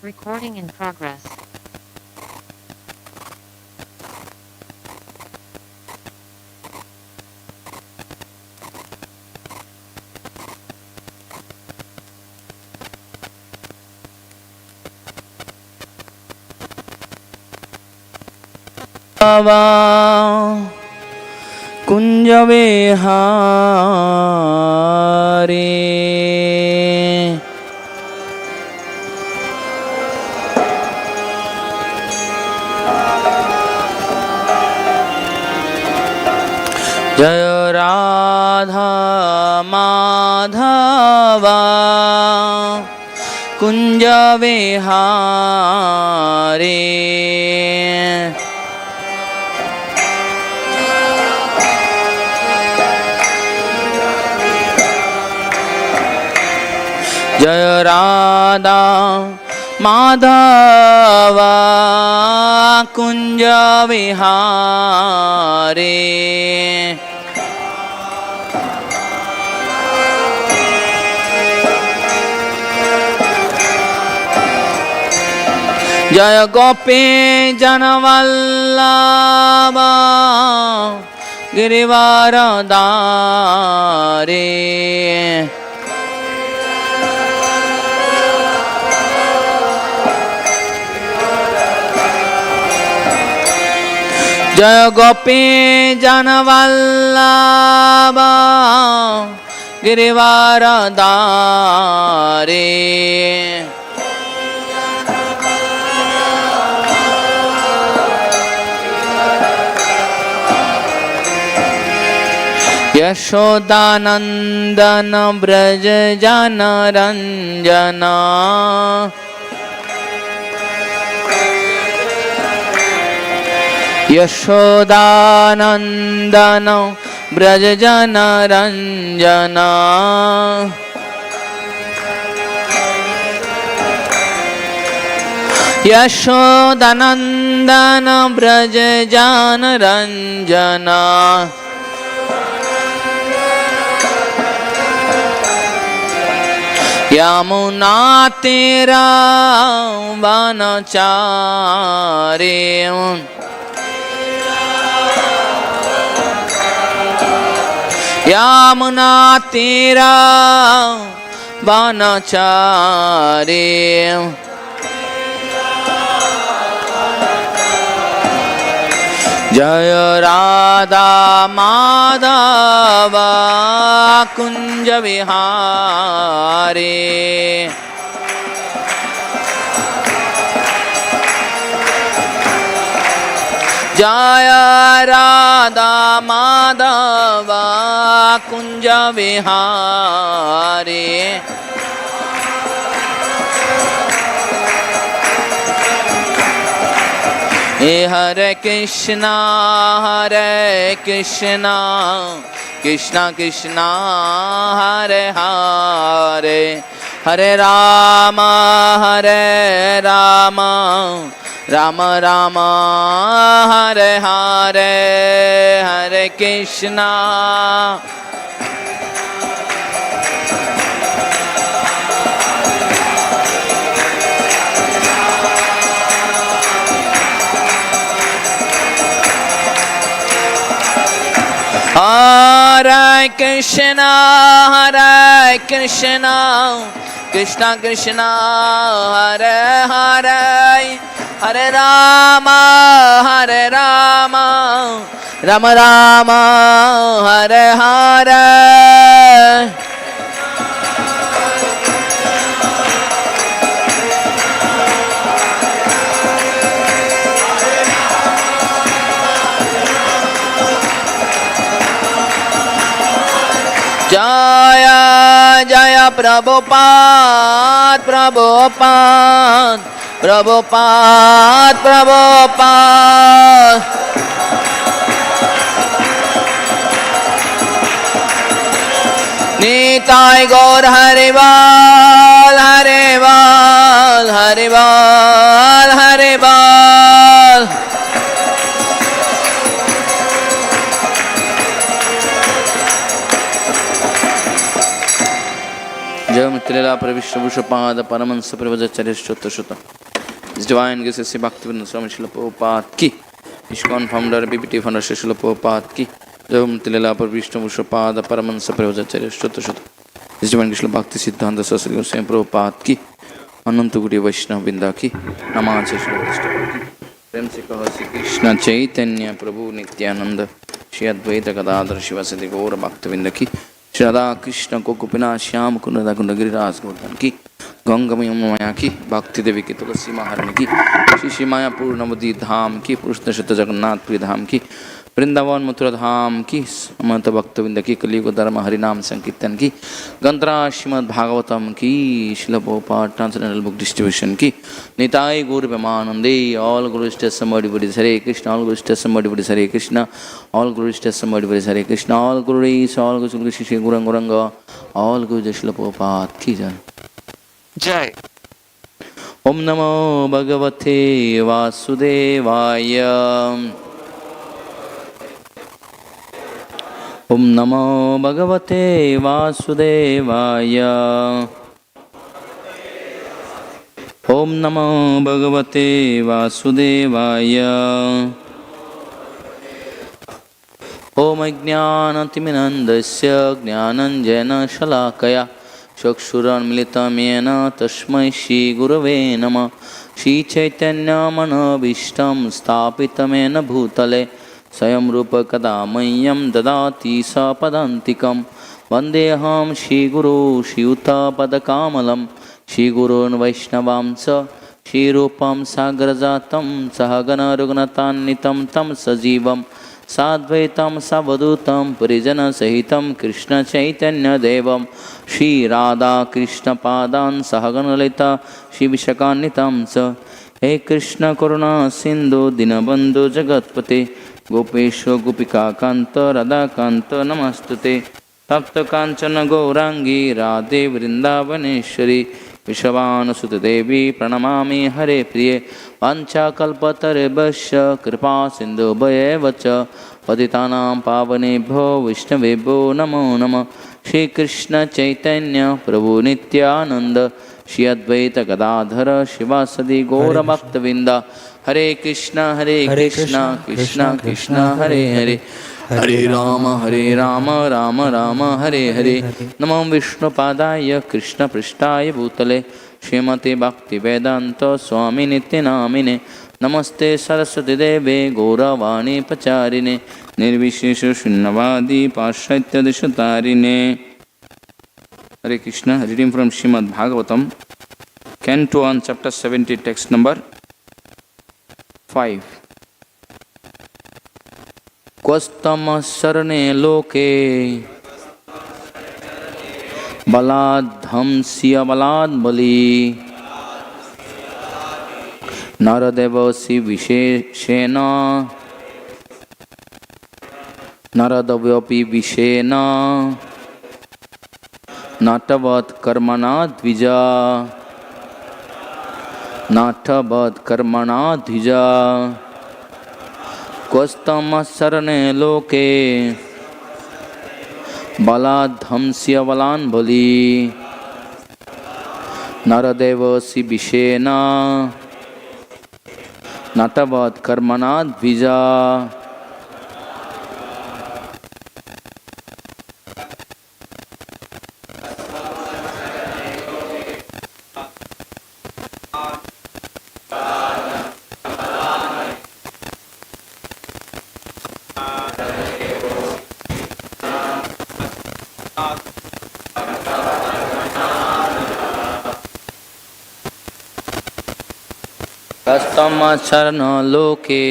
Recording in progress. कुंज विहारे जय राधा माधवा कुंज विहारे जय राधा माधवा कुंज विहारे जय गोपी जनवल्लभा गिरिवरधारी जय गोपी जनवल्लभा गिरिवरधारी यशोदानंदन ब्रज जनरंजना यशोदानंदन ब्रज जनरंजना यशोदानंदन ब्रज जनरंजना यमुना तेरा वनचारे यमुना तेरा वनचारे जय राधा माधवा कुंज विहारे जय राधा माधवा कुंज विहारे हरे कृष्णा कृष्णा कृष्णा हरे हरे हरे राम राम राम हरे हरे हरे कृष्णा हरे कृष्णा कृष्णा कृष्णा हरे हरे हरे राम राम राम हरे हरे जय जय प्रभुपाद प्रभुपाद प्रभुपाद प्रभुपाद निताय गौर हरिवाल हरिवाल हरिवाल हरिवाल जय मित्रला लीला प्रविष्टभूषपाद Paramhans प्रवचर्यश्चोत्तश्रुत His Divine Grace Sri Bhaktivedanta Swami Srila Prabhupada ki, ISKCON founder BBT founder Srila Prabhupada ki, Jagam लीला प्रविष्टभूषपाद Paramhans प्रवचर्यश्चोत्तश्रुत His Divine Grace Srila Bhakti Siddhanta Saraswati Goswami Prabhupada ki, अनंत गुड़ी वैष्णव बिंदा की नमाज प्रेम से कहो श्री कृष्ण चैतन्य प्रभु नित्यानंद श्री अद्वैत गदाधर शिवासदि गौर भक्तविंद की श्री राधा कृष्ण को गोपीनाथ श्याम कुंद कुंड गिरिराज गोवर्धन की गंगा यमुना की भक्ति देवी की तुलसी महारानी की श्री श्री मायापुर नवदी धाम की पुरुष जगन्नाथपुरी धाम की वृंदावन मथुरा धाम की समस्त भक्तविंद की कलियुग धर्म हरिनाम संकीर्तन की गंत्रा श्रीमद् भागवतम की Srila Prabhupada translational book distribution की निताई गौर प्रेमानंदे ऑल गुरु स्टेज somebody body हरे कृष्ण ऑल गुरु स्टेज somebody body हरे कृष्ण ऑल गुरु स्टेज somebody body हरे कृष्ण ऑल गुरु ऑल गुरु श्री गुरंग गुरंग ऑल गुरु जय श्रील प्रभुपाद की जय जय। ओम नमो भगवते वासुदेवाय ओम नमो भगवते वासुदेवाय ओम नमो भगवते वासुदेवाय ओम ज्ञानतिमिरन्धस्य ज्ञानञ्जनशलाकया चक्षुरुन्मिलितं येन तस्मै श्रीगुरवे नमः। श्रीचैतन्यमनोभीष्टं स्थापितं येन भूतले स्वयं रूप कदा मह्यं ददाति सपदान्तिकं वन्देऽहं श्रीगुरो श्रीयुतपदकमलं श्रीगुरोन् वैष्णवांस श्रीरूपं साग्रजातं सहगण रघुनाथान्वितं तं सजीवं साद्वैतं सवधूतं परिजनसहितं कृष्णचैतन्यदेवं श्रीराधाकृष्णपादान् सहगणललिता श्रीविशाखान्वितं च हे कृष्ण करुणा सिन्धु दीनबन्धु जगत्पते गोपेश गोपिका कांत राधा कांत नमस्तुते तप्त कांचन गौरांगी राधे वृंदावनेश्वरी विश्वानुसुत देवी प्रणमामि हरे प्रिये वाञ्छाकल्पतरुभ्यश्च कृपा सिन्धुभ्येव च पतितानां पावनेभ्यो वैष्णवेभ्यो नमो नमः। श्री कृष्ण चैतन्य प्रभु नित्यानंद श्री अद्वैत गदाधर शिवासदि गौर भक्तविंद हरे कृष्णा कृष्णा कृष्णा हरे हरे हरे राम राम राम हरे हरे। नमो विष्णुपादाय कृष्ण पृष्ठाय भूतले श्रीमते भक्ति वेदांत स्वामी नित्य नामिने नमस्ते सरस्वती देवे गौरवाणी प्रचारिणे निर्विशेष शून्यवादी पाश्चात्य दिशतारिणे। Hare Krishna. Reading from Srimad Bhagavatam Canto 1 chapter 70 text number 5। क्वस्तम शरणे लोके balād dhaṁsy abalān balī nara-devo veṣeṇa nara-devo veṣeṇa naṭavat karmaṇā dvijaḥ naṭavat karmaṇā dvijaḥ क्वस्तम शरणे लोके balād dhaṁsy abalān balī nara-devo veṣeṇa naṭavat karmaṇā dvijaḥ। क्वस्तम शरणे लोके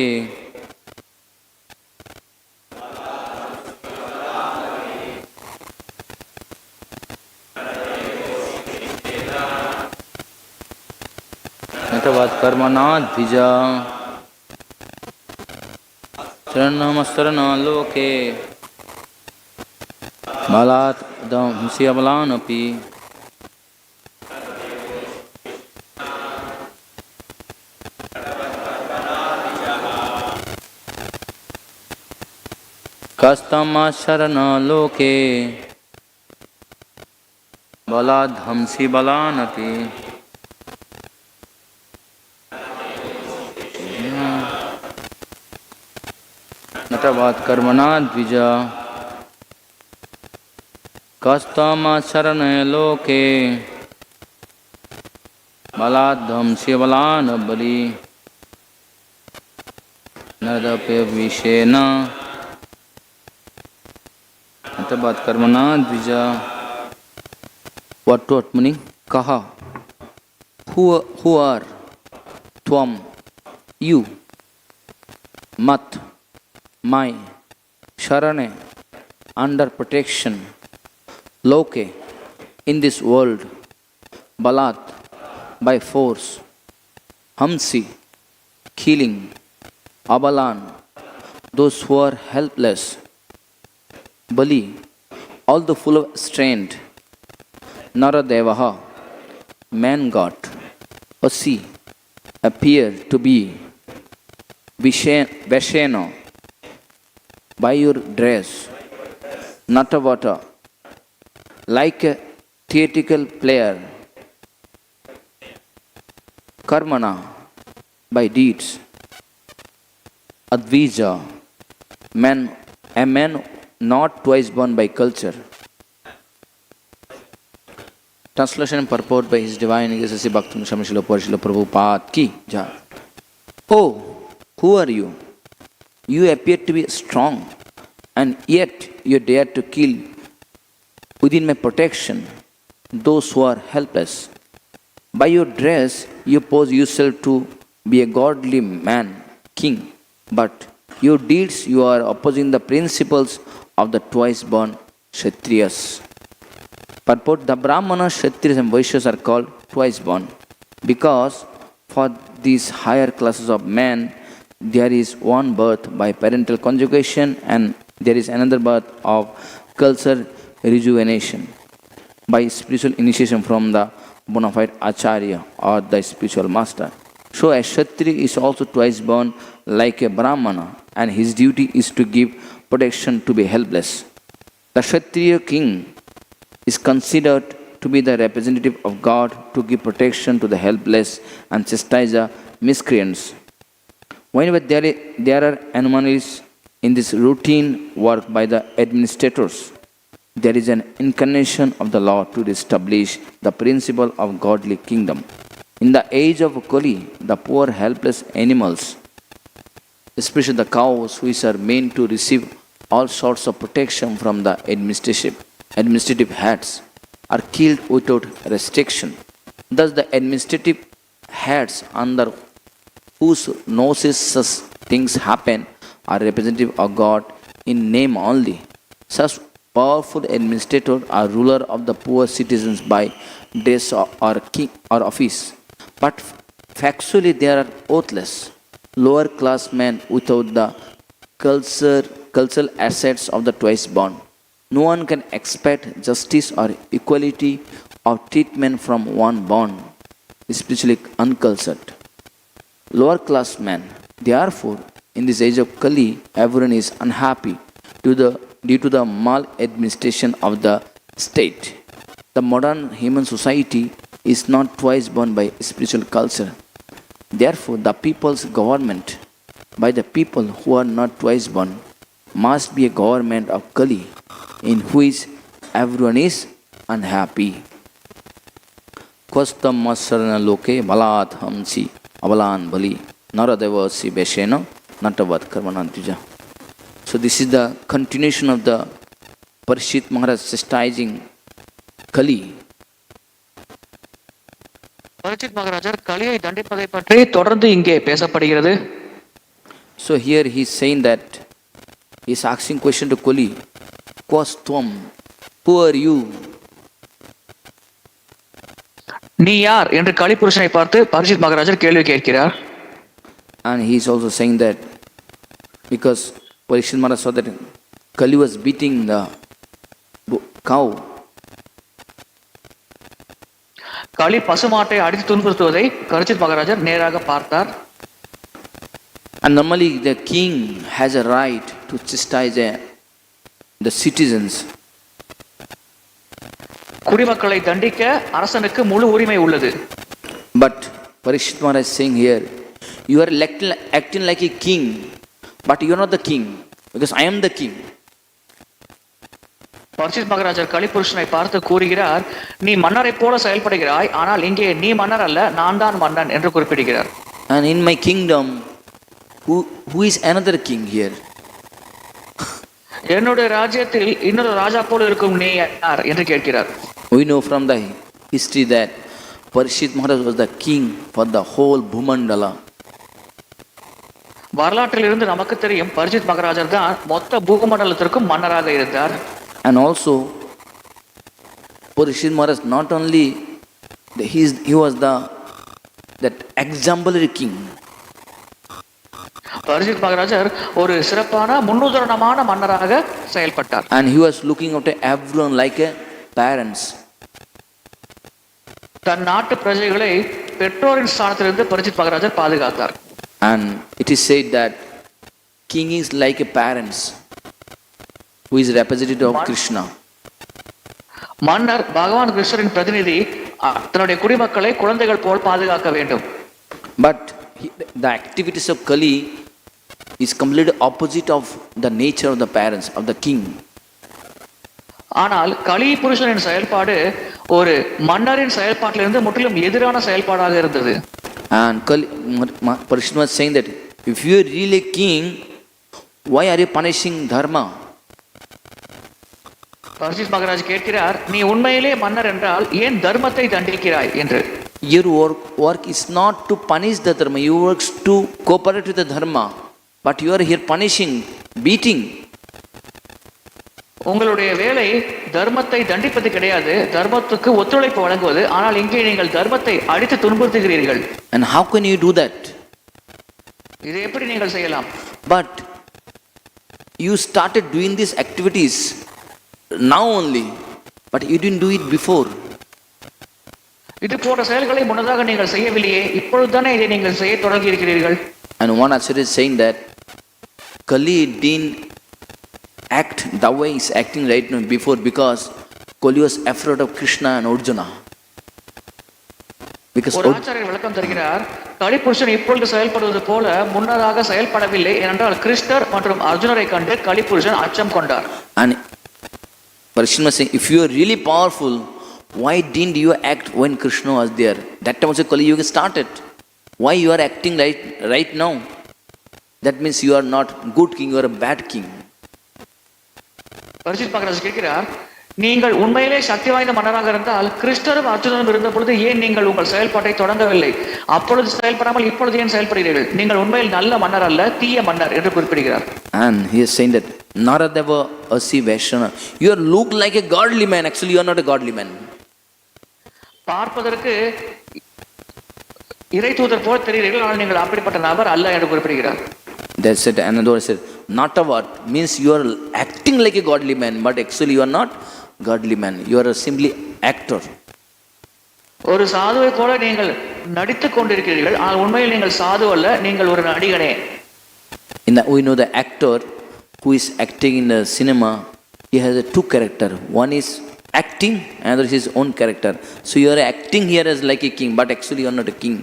naṭavat karmaṇā dvijaḥ शरणे लोके balāt dhaṁsy abalān अपि क्वस्तम शरणे लोके balād dhaṁsy balānati. naṭavat karmaṇā dvijaḥ. kṣatriyas śaraṇe loke. balād dhaṁsy abalān balī. nara-devo veṣeṇa. naṭavat karmaṇā dvijaḥ. What meaning? Kaha. Who are? Tvam. You. Mat. My. śaraṇe. Under protection. Loke. In this world. Balāt. By force. haṁsi. Killing. Abalān. Those who are helpless. Balī. All the full of strength. nara-devaḥ. Man God. See. Appear to be. veṣeṇa. By your dress. naṭavat. Like a theatrical player. karmaṇā. By deeds. advi-jaḥ. A man not twice born by culture. Translation and purport by His Divine Grace Bhakti Shamashila Parishila Prabhupada Ki Jai. Oh, who are you? You appear to be strong, and yet you dare to kill within my protection those who are helpless. By your dress, you pose yourself to be a godly man, king, but your deeds you are opposing the principles of the twice born Kshatriyas. Purport: the Brahmanas, Kshatriyas and Vaishyas are called twice born because for these higher classes of men there is one birth by parental conjugation and there is another birth of cultural rejuvenation by spiritual initiation from the bona fide acharya or the spiritual master. So a Kshatriya is also twice born like a Brahmana and his duty is to give protection to be helpless. The Kshatriya king is considered to be the representative of God to give protection to the helpless and chastise the miscreants. Whenever there are anomalies in this routine work by the administrators, there is an incarnation of the law to establish the principle of godly kingdom. In the age of Kali, the poor helpless animals, especially the cows which are meant to receive all sorts of protection from the administrative heads, are killed without restriction. Thus the administrative heads under whose noses such things happen are representative of God in name only. Such powerful administrators are ruler of the poor citizens by dress or king or office. But factually they are worthless, lower class men without the cultural assets of the twice born. No one can expect justice or equality of treatment from one born, spiritually uncultured. Lower class man. Therefore, in this age of Kali, everyone is unhappy due to the maladministration of the state. The modern human society is not twice born by spiritual culture. Therefore, the people's government by the people who are not twice born must be a government of Kali in which everyone is unhappy. Kṣatriyas loke balāt haṁsi abalān balī nara-devo veṣeṇa naṭavat karmaṇā dvijaḥ. So this is the continuation of the Parishit Maharaj chastising Kali. Parikshit மகாராஜர் கலியை தண்டிப்பதை பற்றி தொடர்ந்து இங்கே பேசப்படுகிறது. So here he is saying that he is asking question to Kali. Kwas tvam? Who are you? நீ யார் என்று கலி புருஷனை பார்த்து பரிசித் மகாராஜர் கேள்வி கேட்கிறார். And he is also saying that because Parishit Maharaj saw that Kali was beating the cow. களி பசுமாட்டை அடித்து துன்புறுத்துவதை பரிசித் மகாராஜர் நேராக பார்த்தார். And normally the king has a right to chastise the citizens. குடிமக்களை தண்டிக்க அரசனுக்கு முழு உரிமை உள்ளது. But Parikshit Maharaj is saying here, you are acting like a king, but you are not the king, because I am the king. Parikshit மகாராஜர் கலிபுருஷனை பார்த்து கூறுகிறார், நீ மன்னரை போல செயல்படுகிறாய், ஆனால் இங்கே நீ மன்னர் அல்ல, நான் தான் மன்னன் என்று குறிப்பிடுகிறார். And in my kingdom, who is another king here? என்னுடைய ராஜ்யத்தில் இன்னொரு ராஜா போல இருக்கும் நீ யார் என்று கேட்கிறார். We know from the history that Parikshit Maharaj was the king for the whole Bhumandala. வரலாற்றில் இருந்து நமக்கு தெரியும் பரிசித் மகாராஜர் தான் மொத்த பூமண்டலத்திற்கும் மன்னராக இருந்தார். And also Parikshit Maharaj not only he was that exemplary king. Parikshit மகாராஜர் ஒரு சிறப்பான முன்னுதாரணமான மன்னராக செயல்பட்டார். And he was looking after everyone like a parents. தன் நாட்டு பிரஜைகளை பெற்றோரின் ஸ்தானத்திலிருந்து பரிசித் மகாராஜர் பாதுகாத்தார். And it is said that king is like a parents who is representative of Krishna. மன்னர் பகவான் கிருஷ்ணரின் பிரதிநிதி, தன்னுடைய குடிமக்களை குழந்தைகள் போல் பாதுகாக்க வேண்டும். But the activities of Kali is completely opposite of the nature of the parents of the king. ஆனால் கலி புருஷனின் செயல்பாடு ஒரு மன்னரின் செயல்பாட்டிலிருந்து முற்றிலும் எதிரான செயல்பாடாக இருந்தது. And Parikshit was saying that if you are really king, why are you punishing dharma? Parikshit Maharaj கேட்கிறார், நீ உண்மையிலே மன்னர் என்றால் ஏன் தர்மத்தை தண்டிக்கிறாய் என்று. Your work is not to punish the dharma, your work is to cooperate with the dharma, but you are here punishing, beating. உங்களுடைய வேலை தர்மத்தை தண்டிப்பது கிடையாது, தர்மத்துக்கு ஒத்துழைப்பு வழங்குவது. ஆனால் இங்கே நீங்கள் தர்மத்தை அடித்து துன்புறுத்துகிறீர்கள். And how can you do that? இதை எப்படி நீங்கள் செய்யலாம்? But you started doing these activities now only, but you didn't do it before. இது போன்ற செயல்களை முன்னதாக நீங்கள் செய்யவில்லையே, இப்பொழுதுதானே இதை நீங்கள் செய்ய தொடங்கி இருக்கிறீர்கள். And one acharya is saying that Kali didn't act the way he is acting right now before, because Kali was afraid of Krishna and Arjuna. Because ஒரு ஆச்சாரியர் விளக்கம் தருகிறார், கலிபுருஷன் இப்பொழுது செயல்படுவது போல முன்னதாக செயல்படவில்லை. ஏனென்றால் கிருஷ்ணர் மற்றும் அர்ஜுனரை கண்டு கலிபுருஷன் அச்சம் கொண்டார். And Parikshit was saying, if you are really powerful, why didn't you act when Krishna was there? That time also Kali Yuga started. Why you are acting right now? That means you are not good king, you are a bad king. Parikshit Maharaj கேட்கிறார், நீங்கள் உண்மையிலே சக்தி வாய்ந்த மன்னராக இருந்தால் கிருஷ்ணரும் அர்ஜுனரும் இருந்த பொழுது ஏன் நீங்கள் உங்கள் செயல்பாட்டை தொடங்கவில்லை? அப்பொழுது செயல்படாமல் இப்பொழுது ஏன் செயல்படுகிறீர்கள்? நீங்கள் உண்மையில் நல்ல மன்னர் அல்ல, தீய மன்னர் என்று குறிப்பிடுகிறார். And he is saying that nara-devo veṣeṇa, you look like a godly man, actually you are not a godly man. பார்ப்பதற்கு இறை தூதர் போல் தெரிகிறீர்கள், ஆனால் நீங்கள் அப்படிப்பட்ட நபர் அல்ல என்று குறிப்பிடுகிறார். That's it. Another said naṭavat means you are acting like a godly man, but actually you are not godly man, you are simply actor. ஒரு சாதுவை போல நீங்கள் நடித்துக் கொண்டிருக்கிறீர்கள், ஆனால் உண்மையில் நீங்கள் சாது அல்ல, நீங்கள் ஒரு நடிகனே. We know the actor who is acting in the cinema, he has a two character. One is acting, another is his own character. So you are acting here as like a king, but actually you are not a king.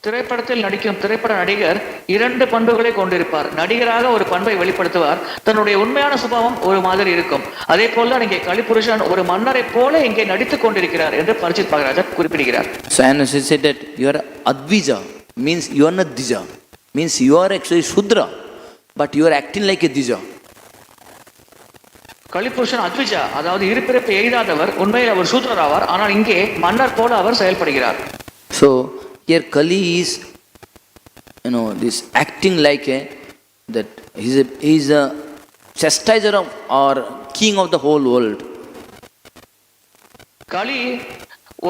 திரைப்படத்தில் நடிக்கும் திரைப்பட நடிகர் இரண்டு பண்புகளை கொண்டிருப்பார். நடிகராக ஒரு பண்பை வெளிப்படுத்துவார், தன்னுடைய உண்மையான சுபாவம் ஒரு மாதிரி இருக்கும். அதே போல இங்கே கலிபுருஷன் ஒரு மன்னரை போல இங்கே நடித்துக் கொண்டிருக்கிறார் என்று பரிசித் மகாராஜர் குறிப்பிடுகிறார். So and he said that you are advi-jaḥ, means you are not dvijaḥ, means you are actually Shudra, but you are acting like a dvijaḥ. கலிபுருஷன் advi-jaḥ, அதாவது இருபிறப்பு எய்தாதவர், உண்மையில் அவர் சூத்ரர் ஆவார், ஆனால் இங்கே மன்னர் போல அவர் செயல்படுகிறார். So here Kali is, this acting like that he is a chastiser of or king of the whole world. கலி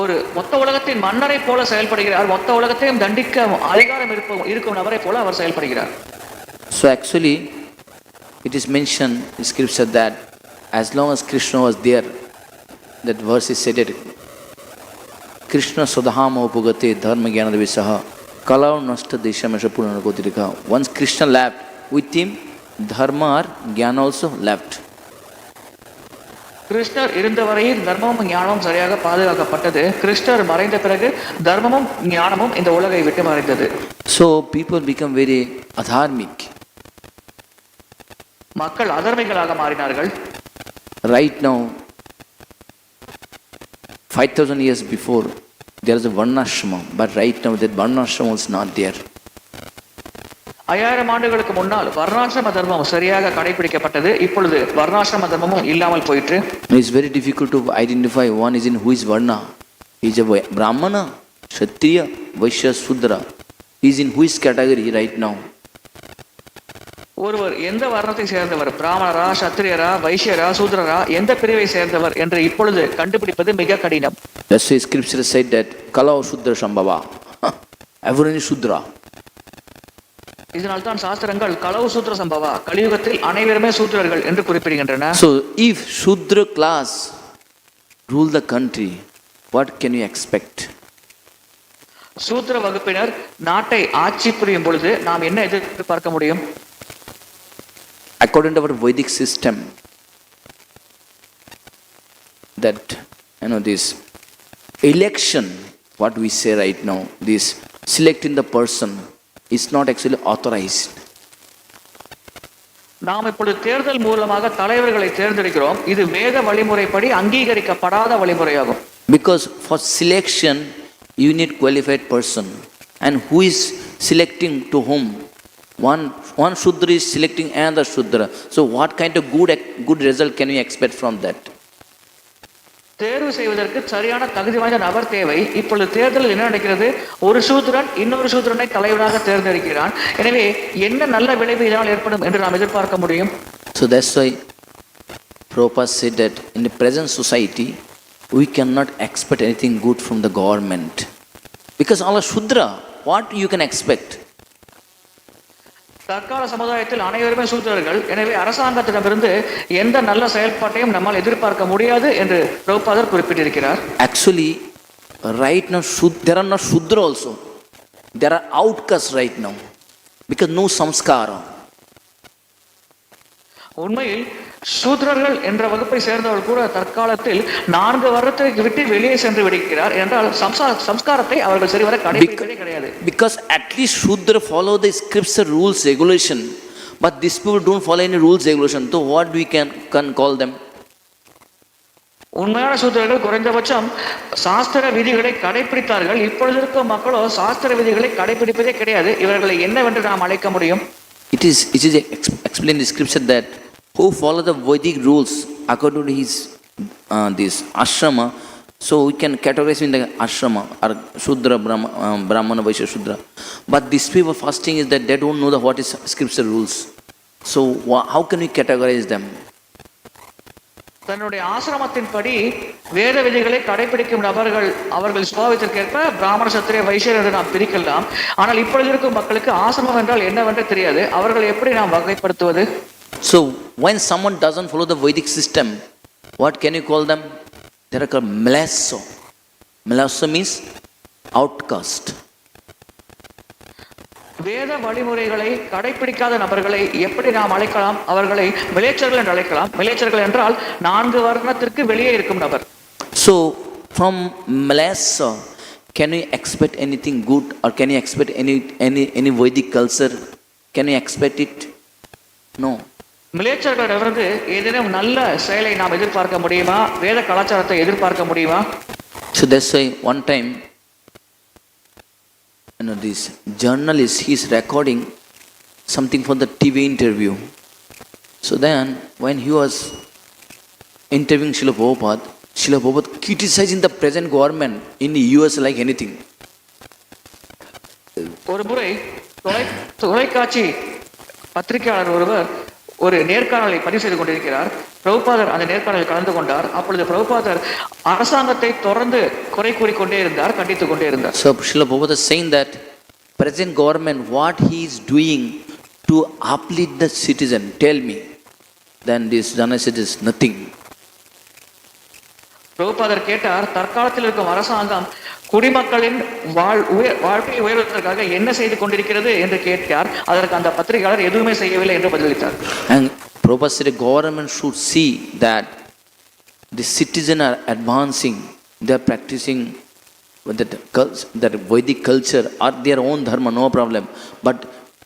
ஒரு மொத்த உலகத்தின் மன்னரை போல செயல்படுகிறார், மொத்த உலகத்தையும் தண்டிக்க அதிகாரம் இருக்கும் நபரை போல அவர் செயல்படுகிறார். So actually it is mentioned in scripture that as long as Krishna was there, that verse is said that Krishna Swadhama Upagate Dharma Jnana Visaha Kalau Nasta Deshamesha Puranakotirika. Once Krishna left, with him Dharma or Jnana also left. கிருஷ்ணர் இருந்த வரையில் தர்மமும் ஞானமும் சரியாக பாதுகாக்கப்பட்டது. கிருஷ்ணர் மறைந்த பிறகு தர்மமும் ஞானமும் இந்த உலகை விட்டு மறைந்தது. So people become very adharmic. மக்கள் அதர்மிகளாக மாறினார்கள். Right now, 5,000 years before, there is a varnashrama, but right now that varnashrama is not there. 5000 ஆண்டுகளுக்கு முன்னால் வர்ணாசிரம தர்மம் சரியாக கடைபிடிக்கப்பட்டது. இப்பொழுது வர்ணாசிரம தர்மமும் இல்லாமல் போயிற்று. It's very difficult to identify one is in who is varna. He is a brahmana, kshatriya, vaishya, sudra. He is in who is category right now. ஒருவர் எந்த வர்ணத்தை சேர்ந்தவர், பிராமணரா, சத்திரியரா, வைஷ்யரா, சூத்ரரா, எந்த பிரிவை சேர்ந்தவர் என்று இப்பொழுது கண்டுபிடிப்பது மிக கடினம். That's why scripture said that kalau sudra sambhava. Everyone is sudra. இதனால் தான் சாஸ்திரங்கள் கலவு சூத்ர சம்பவா, கலியுகத்தில் அனைவருமே சூத்ரர்கள் என்று குறிப்பிடுகின்றன. So if Shudra class rule the country, what can you expect? சூத்ர வகுப்பினர் நாட்டை ஆட்சி புரியும் பொழுது நாம் என்ன எதிர்பார்க்க முடியும்? According to our Vedic system, that this election, what we say right now, this selecting the person is not actually authorized. நாம் இப்பொழுது தேர்தல் மூலமாக தலைவர்களை தேர்ந்தெடுக்கிறோம். இது வேத வழிமுறைப்படி அங்கீகரிக்கப்படாத வழிமுறையாகும். Because for selection you need qualified person, and who is selecting to whom? One Shudra is selecting another Shudra. So what kind of good result can you expect from that? தேர்வு செய்வதற்கு சரியான தகுதி வாய்ந்த நபர் தேவை. இப்பொழுது தேர்தலில் என்ன நடக்கிறது? ஒரு சூத்ரன் இன்னொரு சூத்ரனை தலைவராக தேர்ந்தெடுக்கிறான். எனவே என்ன நல்ல விளைவு இதனால் ஏற்படும் என்று நாம் எதிர்பார்க்க முடியும்? So that's why Prabhupada said that in the present society we cannot expect anything good from the government, because all are Shudra. What you can expect? தற்கால சமுதாயத்தில் அனைவருமே சூத்திரர்கள். எனவே அரசாங்கத்திடமிருந்து எந்த நல்ல செயல்பாட்டையும் நம்மால் எதிர்பார்க்க முடியாது என்று பிரபுபாதர் குறிப்பிட்டிருக்கிறார். Actually, right now there are not Shudra also. There are outcasts right now because no samskara. உண்மையில் சூத்ரர்கள் என்ற வகுப்பை சேர்ந்தவர்கள் கூட தற்காலத்தில் 4 வருடத்தை விட்டு வெளியே சென்று விடுகிறார் என்றால் சம்ஸ்காரத்தை அவர்கள் சரிவர கடைபிடிப்பதே கிடையாது. Because at least Shudra follow the scripture rules regulation, but these people don't follow any rules regulation. So what we can call them? உண்மையான சூத்திரர்கள் குறைந்தபட்சம் சாஸ்திர விதிகளை கடைபிடித்தார்கள். இப்பொழுது இருக்கும் மக்களோ சாஸ்திர விதிகளை கடைபிடிப்பதே கிடையாது. இவர்களை என்னவென்று நாம் அழைக்க முடியும்? It is explained in the scripture that who follow the Vedic rules according to his this ashrama, so we can categorize in the ashrama or Shudra, Brahmana, Vaishya, Shudra. But these people fasting is that they don't know what is scripture rules. So how can we categorize them? தன்னுடைய ஆசிரமத்தின்படி வேத விதிகளை கடைபிடிக்கும் நபர்கள் அவர்கள் சுபாவத்திற்கேற்ப பிராமண, சத்திரிய, வைஷ்யர் என்று நாம் பிரிக்கலாம். ஆனால் இப்பொழுது இருக்கும் மக்களுக்கு ஆசிரமம் என்றால் என்னவென்று தெரியாது. அவர்களை எப்படி நாம் வகைப்படுத்துவது? So when someone doesn't follow the Vedic system, what can you call them? They are called melasso. Melasso means outcast. வேத வழிமுறைகளை கடைபிடிக்காத நபர்களை எப்படி நாம் அழைக்கலாம்? அவர்களை மிலேச்சர்கள் என்று அழைக்கலாம். மிலேச்சர்கள் என்றால் 4 வருடத்திற்கு வெளியே இருக்கும் நபர். So from melasso, can you expect anything good, or can you expect any Vedic culture? Can you expect it? No. மிலேச்சர்களிடமிருந்து ஏதேனும் நல்ல செயலை நாம் எதிர்பார்க்க முடியுமா? வேத கலாச்சாரத்தை எதிர்பார்க்க முடியுமா? So that's why one time, this journalist, he is recording something for the TV interview. So then when he was interviewing Srila Prabhupada criticizing the present government in the US like anything. ஒரு முறை தொலைக்காட்சி பத்திரிகையாளர் ஒருவர் ஒரு நேர்காணலை பதிவு செய்து கொண்டிருக்கிறார். பிரபுபாதர் அந்த நேர்காணலில் கலந்து கொண்டார். அப்பொழுது பிரபுபாதர் அரசாங்கத்தை தொடர்ந்து குறை கூறிக்கொண்டே இருந்தார், கண்டித்துக் கொண்டே இருந்தார். So Srila Prabhupada is saying that present government, what he is doing to uplift the citizen, tell me. Then this journalist said is nothing. பிரபுபாதர் கேட்டார், தற்காலத்தில் இருக்கும் அரசாங்கம் குடிமக்களின் வாழ்க்கை உயர்வதற்காக என்ன செய்து கொண்டிருக்கிறது என்று கேட்டார். அதற்கு அந்த பத்திரிகையாளர் எதுவுமே செய்யவில்லை என்று பதிலளித்தார். And Prabhupada said the government should see that the citizens are advancing, they are practicing that Vedic culture or their own dharma, no problem. But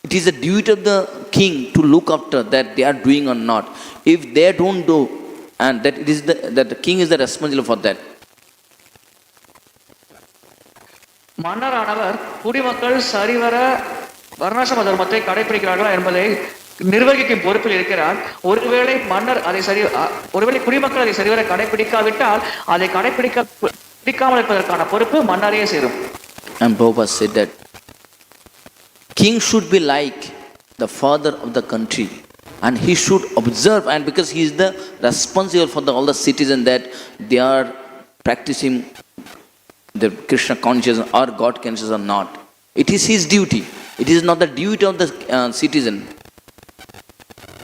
it is a duty of the king to look after that they are doing or not. If they don't do, and that it is that the king is the responsible for that. மன்னரானவர் குடிமக்கள் சரிவர வர்ணாசிரம தர்மத்தை கடைபிடிக்கிறார்களா என்பதை நிர்வகிக்கும் பொறுப்பில் இருக்கிறார். ஒருவேளை குடிமக்கள் அதை சரிவர கடைபிடிக்காவிட்டால் அதை கடைபிடிக்காமல் இருப்பதற்கான பொறுப்பு மன்னரையே சேரும். And Prabhupada said that king should be like the father of the country, and he should observe, and because he is the responsible for all the citizens that they are practicing the Krishna consciousness or God consciousness or not. It is his duty. It is not the duty of the citizen.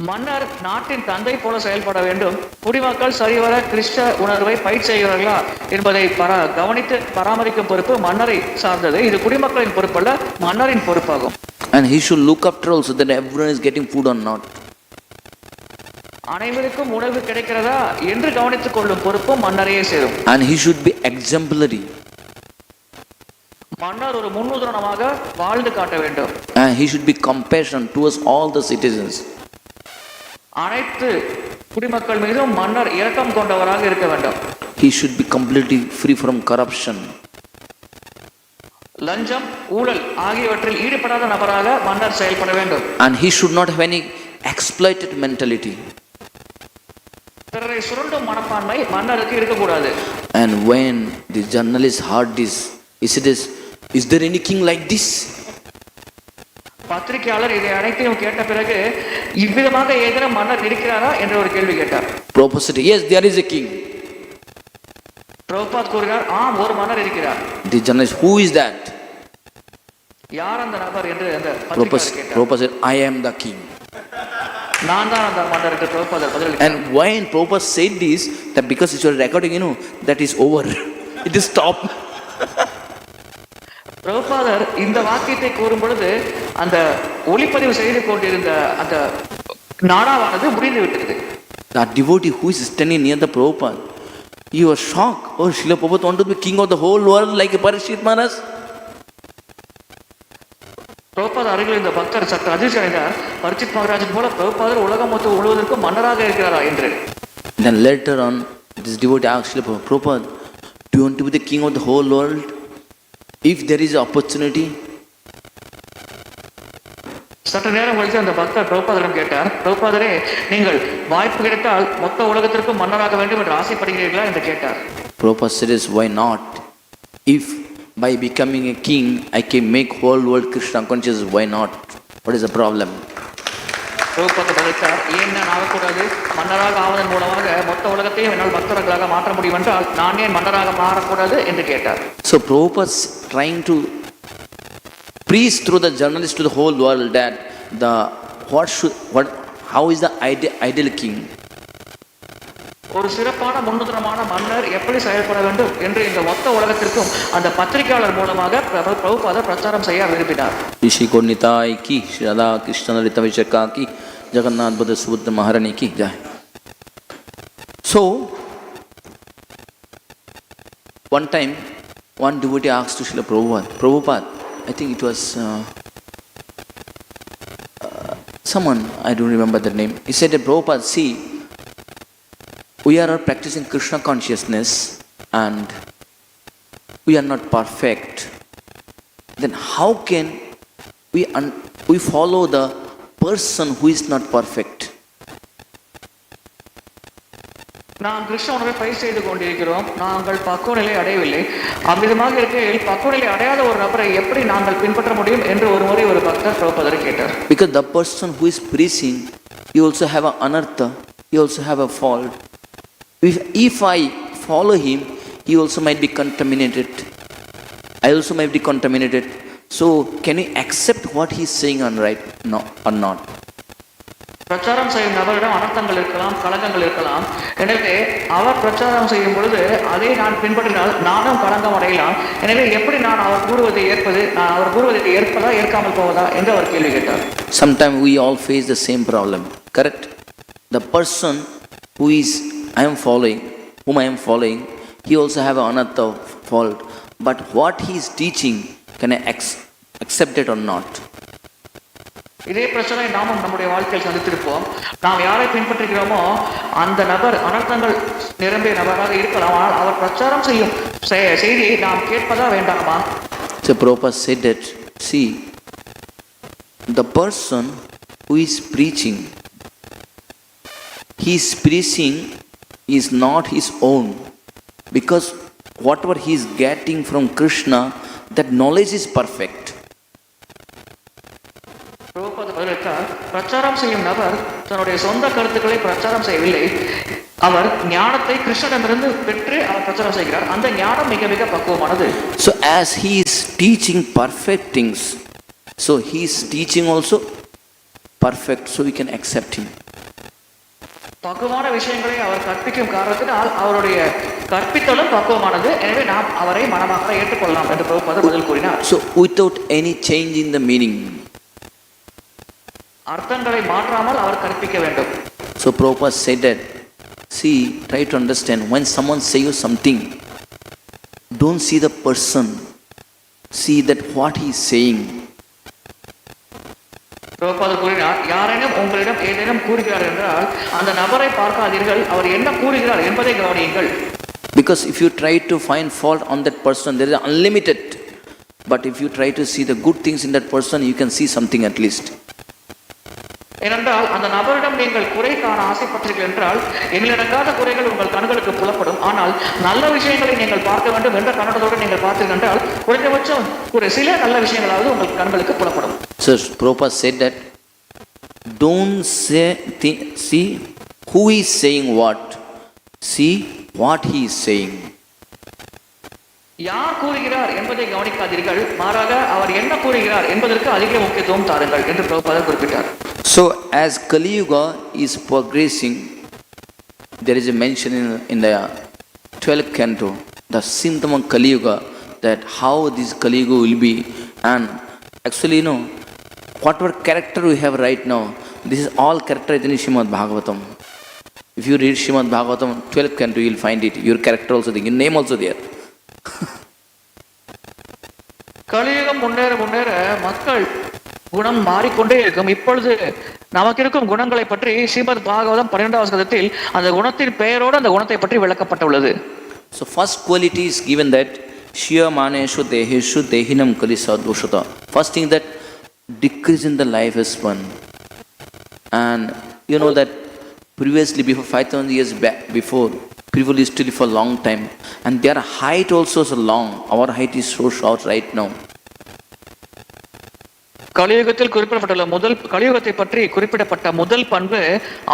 மன்னர் நாட்டின் தந்தை போல செயல்பட வேண்டும். குடிமக்கள் சரிவர கிறிஸ்த உணர்வை பயிற்சி செய்கிறார்களா என்பதை கவனித்து பராமரிக்கும் பொறுப்பு மன்னரை சார்ந்தது. இது குடிமக்களின் பொறுப்பல்ல, மன்னரின் பொறுப்பாகும். And he should look after also that everyone is getting food or not. அனைவருக்கும் உணவு கிடைக்கிறதா என்று கவனித்துக் கொள்ளும் பொறுப்பு மன்னரையே சேரும். And he should be exemplary. மன்னர் ஒரு முன்னுதாரணமாக வாழ்ந்து காட்ட வேண்டும். And he should be compassionate towards all the citizens. அனைத்து குடிமக்கள் மீதும் மன்னர் இரக்கம் கொண்டவராக இருக்க வேண்டும். He should be completely free from corruption. லஞ்சம், ஊழல் ஆகியவற்றில் ஈடுபடாத நபராக மன்னர் செயல்பட வேண்டும். And he should not have any exploited mentality. பிறரை சுரண்டும் மனப்பான்மை மன்னருக்கு இருக்கக்கூடாது. And when the journalist heard this, he said, is there any king like this? பத்திரிகையாளர் இதை அனைத்தையும் கேட்ட பிறகு இவ்விதமாக ஏதேனும் மன்னர் இருக்கிறாரா என்ற ஒரு கேள்வி கேட்டார். Prabhupada said, yes, there is a king. Prabhupad கூறினார், ஆம், ஒரு மன்னர் இருக்கிறார். The journalist, who is that? யார் அந்த நபர் என்று அந்த பத்திரிகையாளர் கேட்டார். Prabhupada said, I am the king. நான் தான் அந்த மன்னர் என்று பிரபுபாத் பதிலளித்தார். And when Prabhupada said this, that because it was recording, that is over. It is stopped. பிரபுபாதர் இந்த வாக்கியத்தை கூறும் பொழுது அந்த ஒளிப்பதிவு செய்து கொண்டிருந்த அந்த நாடாவானது முடிந்து விட்டது. The devotee who is standing near the Prabhupada, he was shocked. Oh, Srila Prabhupada wanted to be king of the whole world like Parikshit Maharaj. பிரபுபாதர் அருகில் இந்த பக்தர் சற்று அதிர்ச்சி அடைந்தார். பரிட்சித் மகாராஜன் போல பிரபுபாதர் உலகம் மொத்தம் முழுவதற்கும் மன்னராக இருக்கிறாரா என்று. Then later on, this devotee asked Srila Prabhupada, do you want to be the king of the whole world? If there is opportunity. சற்று நேரம் கழித்து அந்த பக்தர் பிரபுபாதரிடம் கேட்டார், பிரபுபாதரே, நீங்கள் வாய்ப்பு கிடைத்தால் மொத்த உலகத்திற்கும் மன்னராக வேண்டும் என்று ஆசைப்படுகிறீர்களா என்று கேட்டார். Prabhupada says, why not? If by becoming a king I can make whole world Krishna conscious, why not? What is the problem? பிரபுபாதர் பதிலளித்தார், ஏன் நான் ஆகக்கூடாது? மன்னராக ஆவதன் மூலமாக மொத்த உலகத்தையும் என்னால் பக்தர்களாக மாற்ற முடியும் என்றால் நான் ஏன் மன்னராக மாறக்கூடாது என்று கேட்டார். So Prabhupada trying to preach through the journalist to the whole world that how is the ideal king? ஒரு சிறப்பான முன்னுதாரணமான மன்னர் எப்படி செயல்பட வேண்டும் என்று இந்த மொத்த உலகத்திற்கும் அந்த பத்திரிகையாளர் மூலமாக பிரபுபாதர் பிரச்சாரம் செய்ய விரும்பினார். ऋषि को निताय की श्रद्धा कृष्ण ऋतविचका की जगन्नाथ बुद्ध सुबुद्ध महारानी की जय. So one time one devotee asked to Srila Prabhupada, I think it was someone, I don't remember the name. He said that Prabhupada, see, we are practicing Krishna consciousness and we are not perfect. Then how can we follow the person who is not perfect? நாம் கிருஷ்ண உணர்வை பயிர் செய்து கொண்டிருக்கிறோம், நாங்கள் பக்குவநிலை அடையவில்லை. அவ்விதமாக இருக்கையில் பக்குவநிலை அடையாத ஒரு நபரை எப்படி நாங்கள் பின்பற்ற முடியும் என்று ஒரு முறை ஒரு பக்தர் பிரபுபாதரை கேட்டார். Because the person who is preaching, he also have an anartha, he also have a fault. If I follow him, he also might be contaminated. I also might be contaminated. So can we accept what he is saying on right or not? பிரச்சாரம் செய்யும் நபரிடம் அனர்த்தங்கள் இருக்கலாம், கலங்கங்கள் இருக்கலாம். எனவே அவர் பிரச்சாரம் செய்யும் பொழுது அதை நான் பின்பற்றினால் நானும் கலங்கம் அடையலாம். எனவே எப்படி நான் அவர் கூறுவதை ஏற்பது, நான் அவர் கூறுவதை ஏற்பதா ஏற்காமல் போவதா என்று அவர் கேள்வி கேட்டார். Sometimes we all face the same problem, correct? The person who is I am following, whom I am following, he also have another fault. But what he is teaching, can I accept it or not? இதே பிரச்சனை நாமும் நம்முடைய வாழ்க்கையில் சந்தித்திருப்போம். நாம் யாரை பின்பற்றுகிறோமோ அந்த நபர் அனர்த்தங்கள் நிரம்பிய நபராக இருக்கலாம். ஆனால் அவர் பிரச்சாரம் செய்யும் செய்தியை நாம் கேட்பதா வேண்டாமா? So Prabhupada said that, see, the person who is preaching, his preaching is not his own, because whatever he is getting from Krishna, that knowledge is perfect. பிரச்சாரம் செய்யும் நபர் தன்னுடைய சொந்த கருத்துக்களை பிரச்சாரம் செய்யவில்லை. அவர் ஞானத்தை கிருஷ்ணனிடமிருந்து பெற்று அவர் பிரச்சாரம் செய்கிறார். அந்த ஞானம் மிக மிக பக்குவமானது. So as he is teaching perfect things, so he is teaching also perfect, so we can accept him. பக்குவமான விஷயங்களை அவர் கற்பிக்கும் காரணத்தினால் அவருடைய கற்பித்தலும் பக்குவமானது. எனவே நாம் அவரை மனமாக ஏற்றுக்கொள்ளலாம் என்று பிரபுபாதர் பதில் கூறினார். So without any change in the meaning, அர்த்தங்களை மாற்றாமல் அவர் கற்பிக்க வேண்டும். So Prabhupada said that, see, try to understand, when someone says you something, don't see the person, see that what he is saying. பிரபுபாதர் கூறினார், யாரேனும் உங்களிடம் ஏதேனும் கூறுகிறார் என்றால் அந்த நபரை பார்க்காதீர்கள், அவர் என்ன கூறுகிறார் என்பதை கவனியுங்கள். Because if you try to find fault on that person, there is unlimited. But if you try to see the good things in that person, you can see something at least. ஏனென்றால் அந்த நபரிடம் நீங்கள் குறை காண ஆசைப்பட்டீர்கள் என்றால் எண்ணிலடங்காத குறைகள் உங்கள் கண்களுக்கு புலப்படும். ஆனால் நல்ல விஷயங்களை நீங்கள் பார்க்க வேண்டும் என்ற கண்ணோட்டத்தோடு நீங்கள் பார்த்தீர்கள் என்றால் குறைந்தபட்சம் ஒரு சில நல்ல விஷயங்களாவது உங்கள் கண்களுக்கு புலப்படும். So Prabhupada said that, don't see who is saying what, see what he is saying. யார் கூறுகிறார் என்பதை கவனிக்காதீர்கள், மாறாக அவர் என்ன கூறுகிறார் என்பதற்கு அதிக முக்கியத்துவம் தாருங்கள் என்று பிரபுபாதர் குறிப்பிட்டார். So as Kali Yuga is progressing, there is a mention in the 12th canto, the symptom of Kali Yuga, that how this Kali Yuga will be. And actually, whatever character we have right now, this is all characterized in Srimad Bhagavatam. If you read Srimad Bhagavatam 12th canto, you will find it. Your character also there, your name also there. கலியுகம் முன்னேற முன்னேற மக்கள் குணம் மாறிக்கொண்டே இருக்கும். இப்பொழுது நமக்கு இருக்கும் குணங்களை பற்றி ஸ்ரீமத் பாகவதம் 12வது ஸ்கந்தத்தில் அந்த குணத்தின் பெயரோடு அந்த குணத்தை பற்றி விளக்கப்பட்டுள்ளது. So first quality is given that Shya Maneshu Deheshu Dehinam Kali Sadvushata. First thing that decrease in the life is one. And you know that previously, before 5,000 years back, before, people used to live for a long time. And their height also is long. Our height is so short right now. கலியுகத்தில் குறிப்பிடப்பட்டுள்ள முதல் கலியுகத்தை பற்றி குறிப்பிடப்பட்ட முதல் பண்பு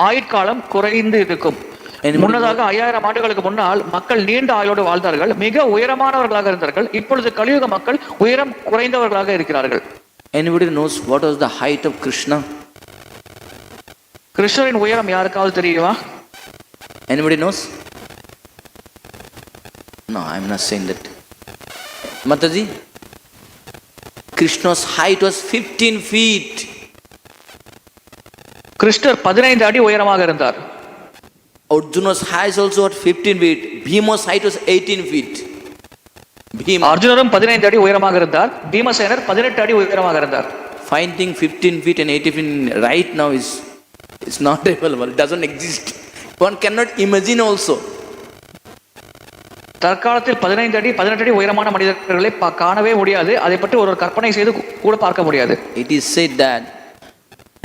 ஆயுட்காலம் குறைந்து இருக்கும். முன்னதாக 5000 ஆண்டுகளுக்கு முன்னால் மக்கள் நீண்ட ஆயுளோடு வாழ்ந்தார்கள், மிக உயரமானவர்களாக இருந்தார்கள். இப்பொழுது கலியுக மக்கள் உயரம் குறைந்தவர்களாக இருக்கிறார்கள். Anybody knows what was the height of Krishna? கிருஷ்ணரின் உயரம் யாருக்காவது தெரியுமா? Anybody knows? No, I am not saying that. Mataji, Krishna's height was 15 feet. கிருஷ்ணர் 15 அடி உயரமாக இருந்தார். Arjuna's height also was 15 feet. Bhima's height was 18 feet. அர்ஜுனரும் 15 அடி உயரமாக இருந்தார். பீமசேனர் 18 அடி உயரமாக இருந்தார். Finding 15 feet and 18 feet right now is not available. It doesn't exist. One cannot imagine also. தற்காலத்தில் 15 அடி 18 அடி உயரமான மனிதர்களை காணவே முடியாது. அதை பற்றி ஒரு கற்பனை செய்து கூட பார்க்க முடியாது. It is said that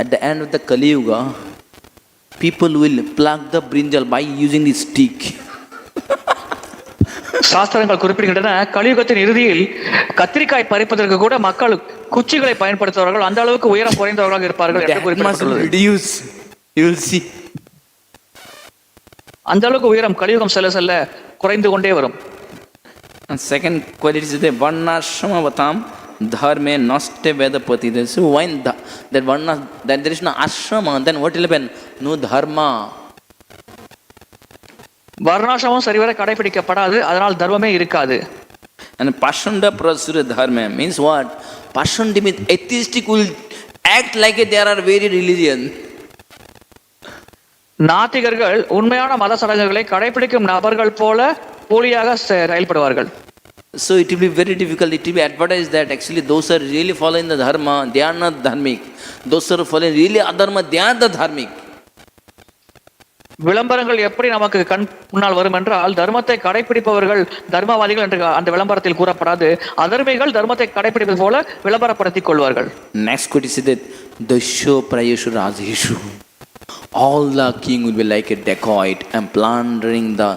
at the end of the Kali Yuga, people will pluck the brinjal by using the stick. சாஸ்திரங்கள் குறிப்பிடுகின்றன, கலியுகத்தின் இறுதியில் கத்திரிக்காய் பறிப்பதற்கு கூட மக்கள் குச்சிகளை பயன்படுத்துவார்கள். அந்த அளவுக்கு உயரம் குறைந்தவர்களாக இருப்பார்கள் என்று குறிப்பிட்டுள்ளது. அந்த அளவுக்கு உயரம் கலியுகம் செல்ல செல்ல குறைந்து கொண்டே வரும். And second quality is the varnashrama vatam dharme naste vedapati. So when that varna, that there is no ashrama, then what will happen? No dharma. வர்ணாசிரமம் சரிவர கடைபிடிக்கப்படாது, அதனால் தர்மமே இருக்காது. And pasunda prasura dharma means what? Pasunda means atheistic will act like they are very religion. நாத்திகர்கள் உண்மையான மத சடங்குகளை கடைபிடிக்கும் நபர்கள் போல போலியாக செயல்படுவார்கள். So it will be very difficult. It will be advertised that actually those are really following the dharma, they are not dharmic. Those are following really adharma, they are the dharmic. விளம்பரங்கள் எப்படி நமக்கு கண் முன்னால் வரும் என்றால், தர்மத்தை கடைபிடிப்பவர்கள் தர்மவாதிகள் என்று அந்த விளம்பரத்தில் கூறப்படாது, அதர்மிகள் தர்மத்தை கடைபிடிப்பது போல விளம்பரப்படுத்திக் கொள்வார்கள். Next quote is that Dasho Prayeshu Rajeshu. All the king will be like a dacoit and plundering the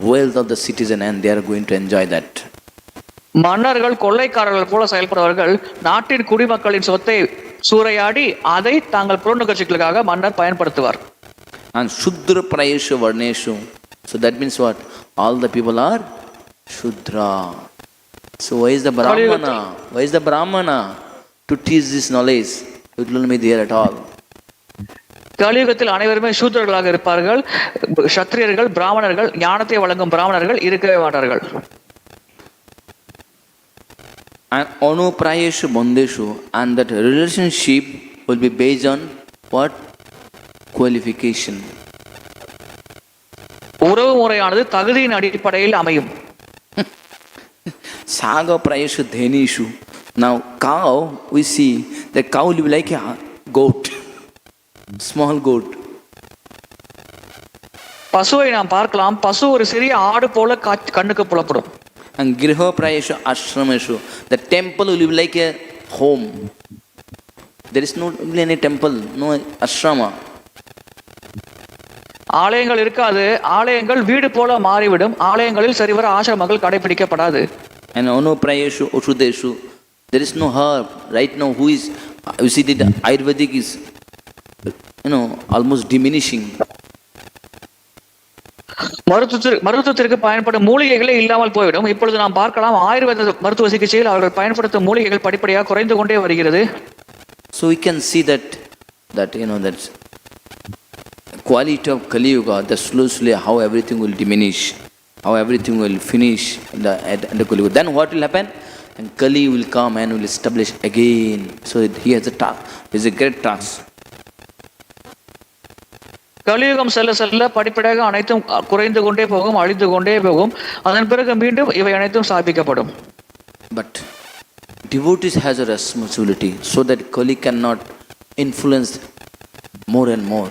wealth of the citizen, and they are going to enjoy that. மன்னர்கள் கொள்ளைக்காரர்கள் போல செயல்படுவார்கள். நாட்டின் குடிமக்களின் சொத்தை சூறையாடி அதை தாங்கள் புற நிகழ்ச்சிகளுக்காக மன்னர் பயன்படுத்துவார். And Shudra Prayeshu Varneshu. So that means what? All the people are Shudra. So why is the Brahmana? Why is the Brahmana to teach this knowledge? It will not be there at all. கலியுகத்தில் அனைவருமே சூத்திரர்களாக இருப்பார்கள். க்ஷத்திரியர்கள், பிராமணர்கள், ஞானத்தை வழங்கும் பிராமணர்கள் இருக்கவே மாட்டார்கள். And Anu Prayeshu Bandeshu, and that relationship will be based on what? Qualification. உறவு முறையானது தகுதியின் அடிப்படையில் அமையும். Saga Prayeshu Dhenishu. Now cow, we see the cow will be like a goat, small goat. பசுவை நாம் பார்க்கலாம். பசு ஒரு சிறிய ஆடு போல கண்ணுக்கு புலப்படும். And Griha Prayeshu Ashrameshu, the temple will be like a home. There is no any temple, no ashrama. ஆலயங்கள் இருக்காது. ஆலயங்கள் வீடு போல மாறிவிடும். ஆலயங்களில் சரிவர ஆசிரமங்கள் கடைபிடிக்கப்படாது. And Anu Prayeshu Oshudeshu, there is no herb. Right now, who is, you see that Ayurvedic is, almost diminishing. மருத்துவத்திற்கு பயன்படும் மூலிகைகளே இல்லாமல் போய்விடும். இப்பொழுது நாம் பார்க்கலாம், ஆயுர்வேத மருத்துவ சிகிச்சையில் அவர்கள் பயன்படுத்தும் மூலிகைகள் படிப்படியாக குறைந்து கொண்டே வருகிறது. So we can see that that quality of Kali Yuga, that slowly how everything will diminish, how everything will finish in the Kali Yuga. Then what will happen? And Kali will come and will establish again. So he has a task. It's a great task. கலியுகம் செல்ல செல்ல படிப்படியாக அனைத்தும் குறைந்து கொண்டே போகும், அழிந்து கொண்டே போகும். அதன் பிறகு மீண்டும் இவை அனைத்தும் ஸ்தாபிக்கப்படும். But devotees has a responsibility so that Kali cannot influence more and more.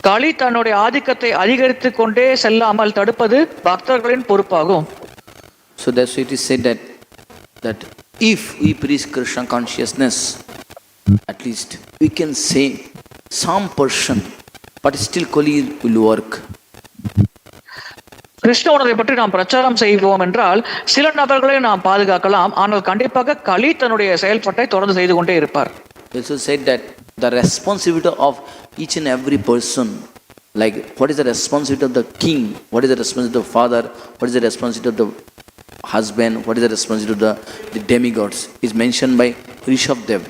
களி தன்னுடைய ஆதிக்கத்தை அதிகரித்து கொண்டே செல்லாமல் தடுப்பது பக்தர்களின் பொறுப்பாகும். So that's why it is said that if we preach Krishna consciousness, at least we can say some portion, but still Kali will work. Krishna உணர்வை பற்றி நாம் பிரச்சாரம் செய்வோம் என்றால் சில நபர்களை நாம் பாதுகாக்கலாம். ஆனால் கண்டிப்பாக களி தன்னுடைய செயல்பாட்டை தொடர்ந்து செய்து கொண்டே இருப்பார். Also said that the responsibility of each and every person, like what is the responsibility of the king, what is the responsibility of the father, what is the responsibility of the husband, what is the responsibility of the demigods, is mentioned by Rishabdev.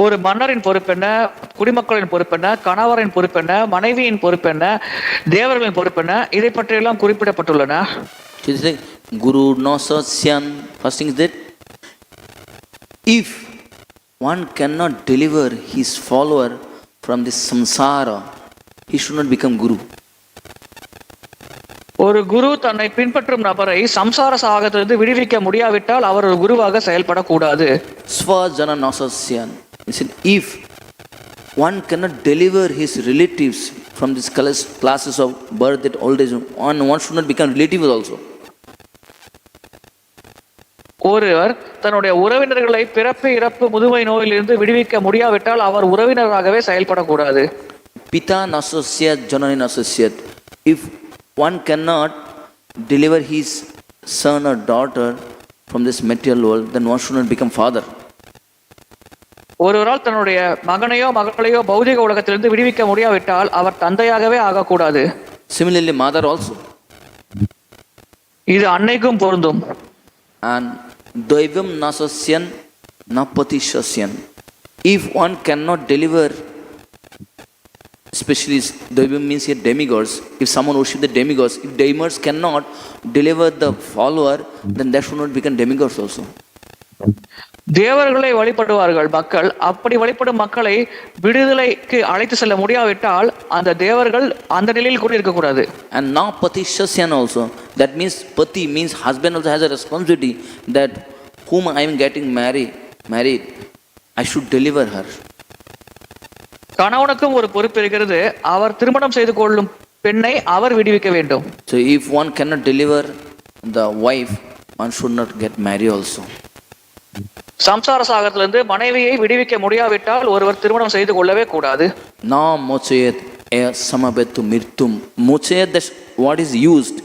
ஒரு மன்னரின் பொறுப்பென்ன, குடிமக்களின் பொறுப்பென்ன, கணவரின் பொறுப்பென்ன, மனைவியின் பொறுப்பென்ன, தேவர்களின் பொறுப்பென்ன, இதை பற்றியெல்லாம் குறிப்பிடப்பட்டுள்ளன. Guru Nosasyan, first thing is that if one cannot deliver his follower from this samsara, he should not become guru. ஒரு குரு தன்னை பின்பற்றும் நபரை சம்சார சாகத்திலிருந்து விடுவிக்க முடியாவிட்டால் அவர் ஒரு குருவாக செயல்படக்கூடாது. Svajana Nosasyan. If one cannot deliver his relatives from these classes of birth and old age, one should not become relative also. ஒருவர் தன்னுடைய உறவினர்களை பிறப்பு இறப்பு முதுமை நோயிலிருந்து விடுவிக்க முடியாவிட்டால் அவர் உறவினராகவே செயல்படக்கூடாது. Pita Nasasyat Janani Nasasyat. If one cannot deliver his son or daughter from this material world, then one should not become father. ஒருவரால் தன்னுடைய மகனையோ மகளையோ பௌதிக உலகத்திலிருந்து விடுவிக்க முடியாவிட்டால் அவர் தந்தையாகவே ஆகக்கூடாது. Similarly, mother also. இது அன்னைக்கும் பொருந்தும். And Daivam Nasasyan Napatishasyan. If one cannot deliver, especially Daivam means here demigods, if someone worships the demigods, if demigods cannot deliver the follower, then that should not become demigods also. தேவர்களை வழிபடுவார்கள் மக்கள். அப்படி வழிபடும் மக்களை விடுதலைக்கு அழைத்து செல்ல முடியாவிட்டால் அந்த தேவர்கள் அந்த நிலையில் கூட இருக்கக்கூடாது. And now pati shasyan also, that means pati means husband also has a responsibility that whom I am getting married I should deliver her. கணவனுக்கும் ஒரு பொறுப்பு இருக்கிறது. அவர் திருமணம் செய்து கொள்ளும் பெண்ணை அவர் விடுவிக்க வேண்டும். So if one cannot deliver the wife, one should not get married also. சம்சார சாகரத்திலிருந்து மனைவியை விடுவிக்க முடியாவிட்டால் ஒருவர் திருமணம் செய்து கொள்ளவே கூடாது. Na mochayet e samabetu mirtum. Mochayet, that what is used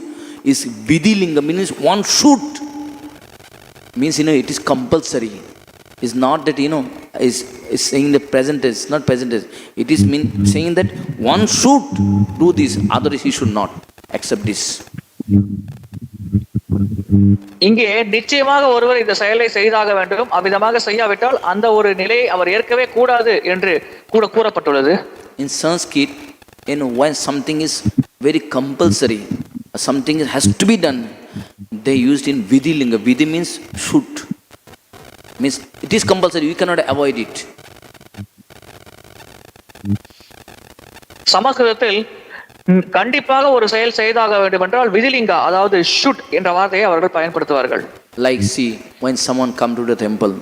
is vidilinga, means one should, means it is compulsory. It's not that is saying the present is not present is. It is saying that one should do this, otherwise he should not accept this. இங்கே நிச்சயமாக ஒருவர் இந்த செயலை செய்தாக வேண்டும், அவ்விதமாக செய்யாவிட்டால் அந்த ஒரு நிலையை அவர் ஏற்கவே கூடாது என்று கூட கூறப்பட்டுள்ளது. In Sanskrit, when something is very compulsory, something has to be done, they used in vidilinga. Vidhi means should, means it is compulsory, you cannot avoid it. சமஸ்கிருதத்தில் கண்டிப்பாக ஒரு செயல் செய்தாக வேண்டும் என்றால் விதிலிங்கா, அதாவது ஷுட் என்ற வார்த்தையை அவர்கள் பயன்படுத்துவார்கள். Like see, when someone come to the temple,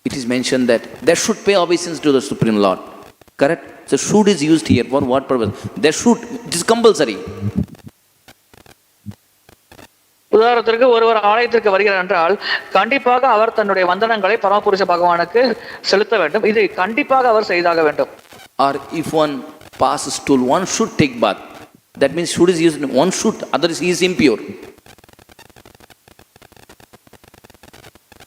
it is mentioned that they should pay obeisance to the Supreme Lord. Correct? So should is used here for what purpose? They should, it is compulsory. உதாரணத்திற்கு ஒருவர் ஆலயத்திற்கு வருகிறார் என்றால் கண்டிப்பாக அவர் தன்னுடைய வந்தனங்களை பரமபுருஷ பகவானுக்கு செலுத்த வேண்டும். இது கண்டிப்பாக அவர் செய்தாக வேண்டும். Or if one pass stool, one should take bath. That means should is used, one should, otherwise he is impure.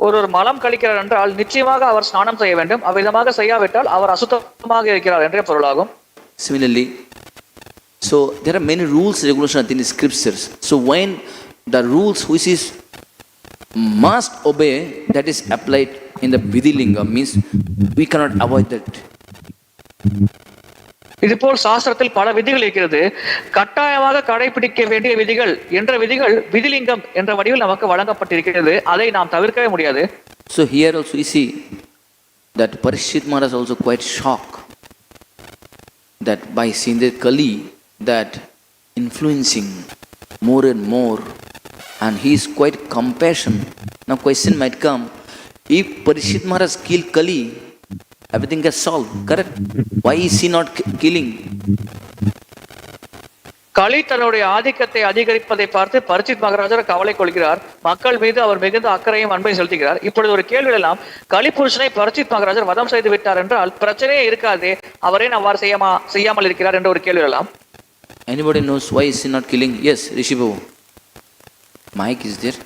ஒரு மலம் கழிக்கிறார் என்றால் நிச்சயமாக அவர் ஸ்நானம் செய்ய வேண்டும், அவ்விதமாக செய்யாவிட்டால் அவர் அசுத்தமாக இருக்கிறார் என்றே பொருளாகும். Similarly, so there are many rules, regulations in the scriptures. So when the rules which is must obey, that is applied in the vidilinga, means we cannot avoid that. இதுபோல் சாஸ்திரத்தில் பல விதிகள் இருக்கிறது. கட்டாயமாக கடைபிடிக்க வேண்டிய விதிகள் என்ற விதிகள் விதிலிங்கம் என்ற வடிவில் நமக்கு வழங்கப்பட்டிருக்கிறது. அதை நாம் தவிர்க்கவே முடியாது. So here also you see that Parikshit Maharaj also quite shocked that by seeing the Kali that influencing more and more, and he is quite compassion. Now question might come, if Parikshit Maharaj kill Kali, everything gets solved, correct? Why is he not killing? களி தன்னுடைய ஆதிக்கத்தை அதிகரிப்பதை பார்த்து பரிச்சித் மகாராஜர் கவலை கொள்கிறார். மக்கள் மீது அவர் மிகுந்த அக்கறையும் அன்பை செலுத்துகிறார். இப்பொழுது ஒரு கேள்வி எல்லாம், களி புருஷனை பரிச்சித் மகாராஜர் வதம் செய்து விட்டார் என்றால் பிரச்சனையே இருக்காது, அவரே அவ்வாறு செய்யாமல் இருக்கிறார் என்ற ஒரு கேள்வி எல்லாம். Anybody knows why is he not killing? Yes, Rishi Babu. Mike is there.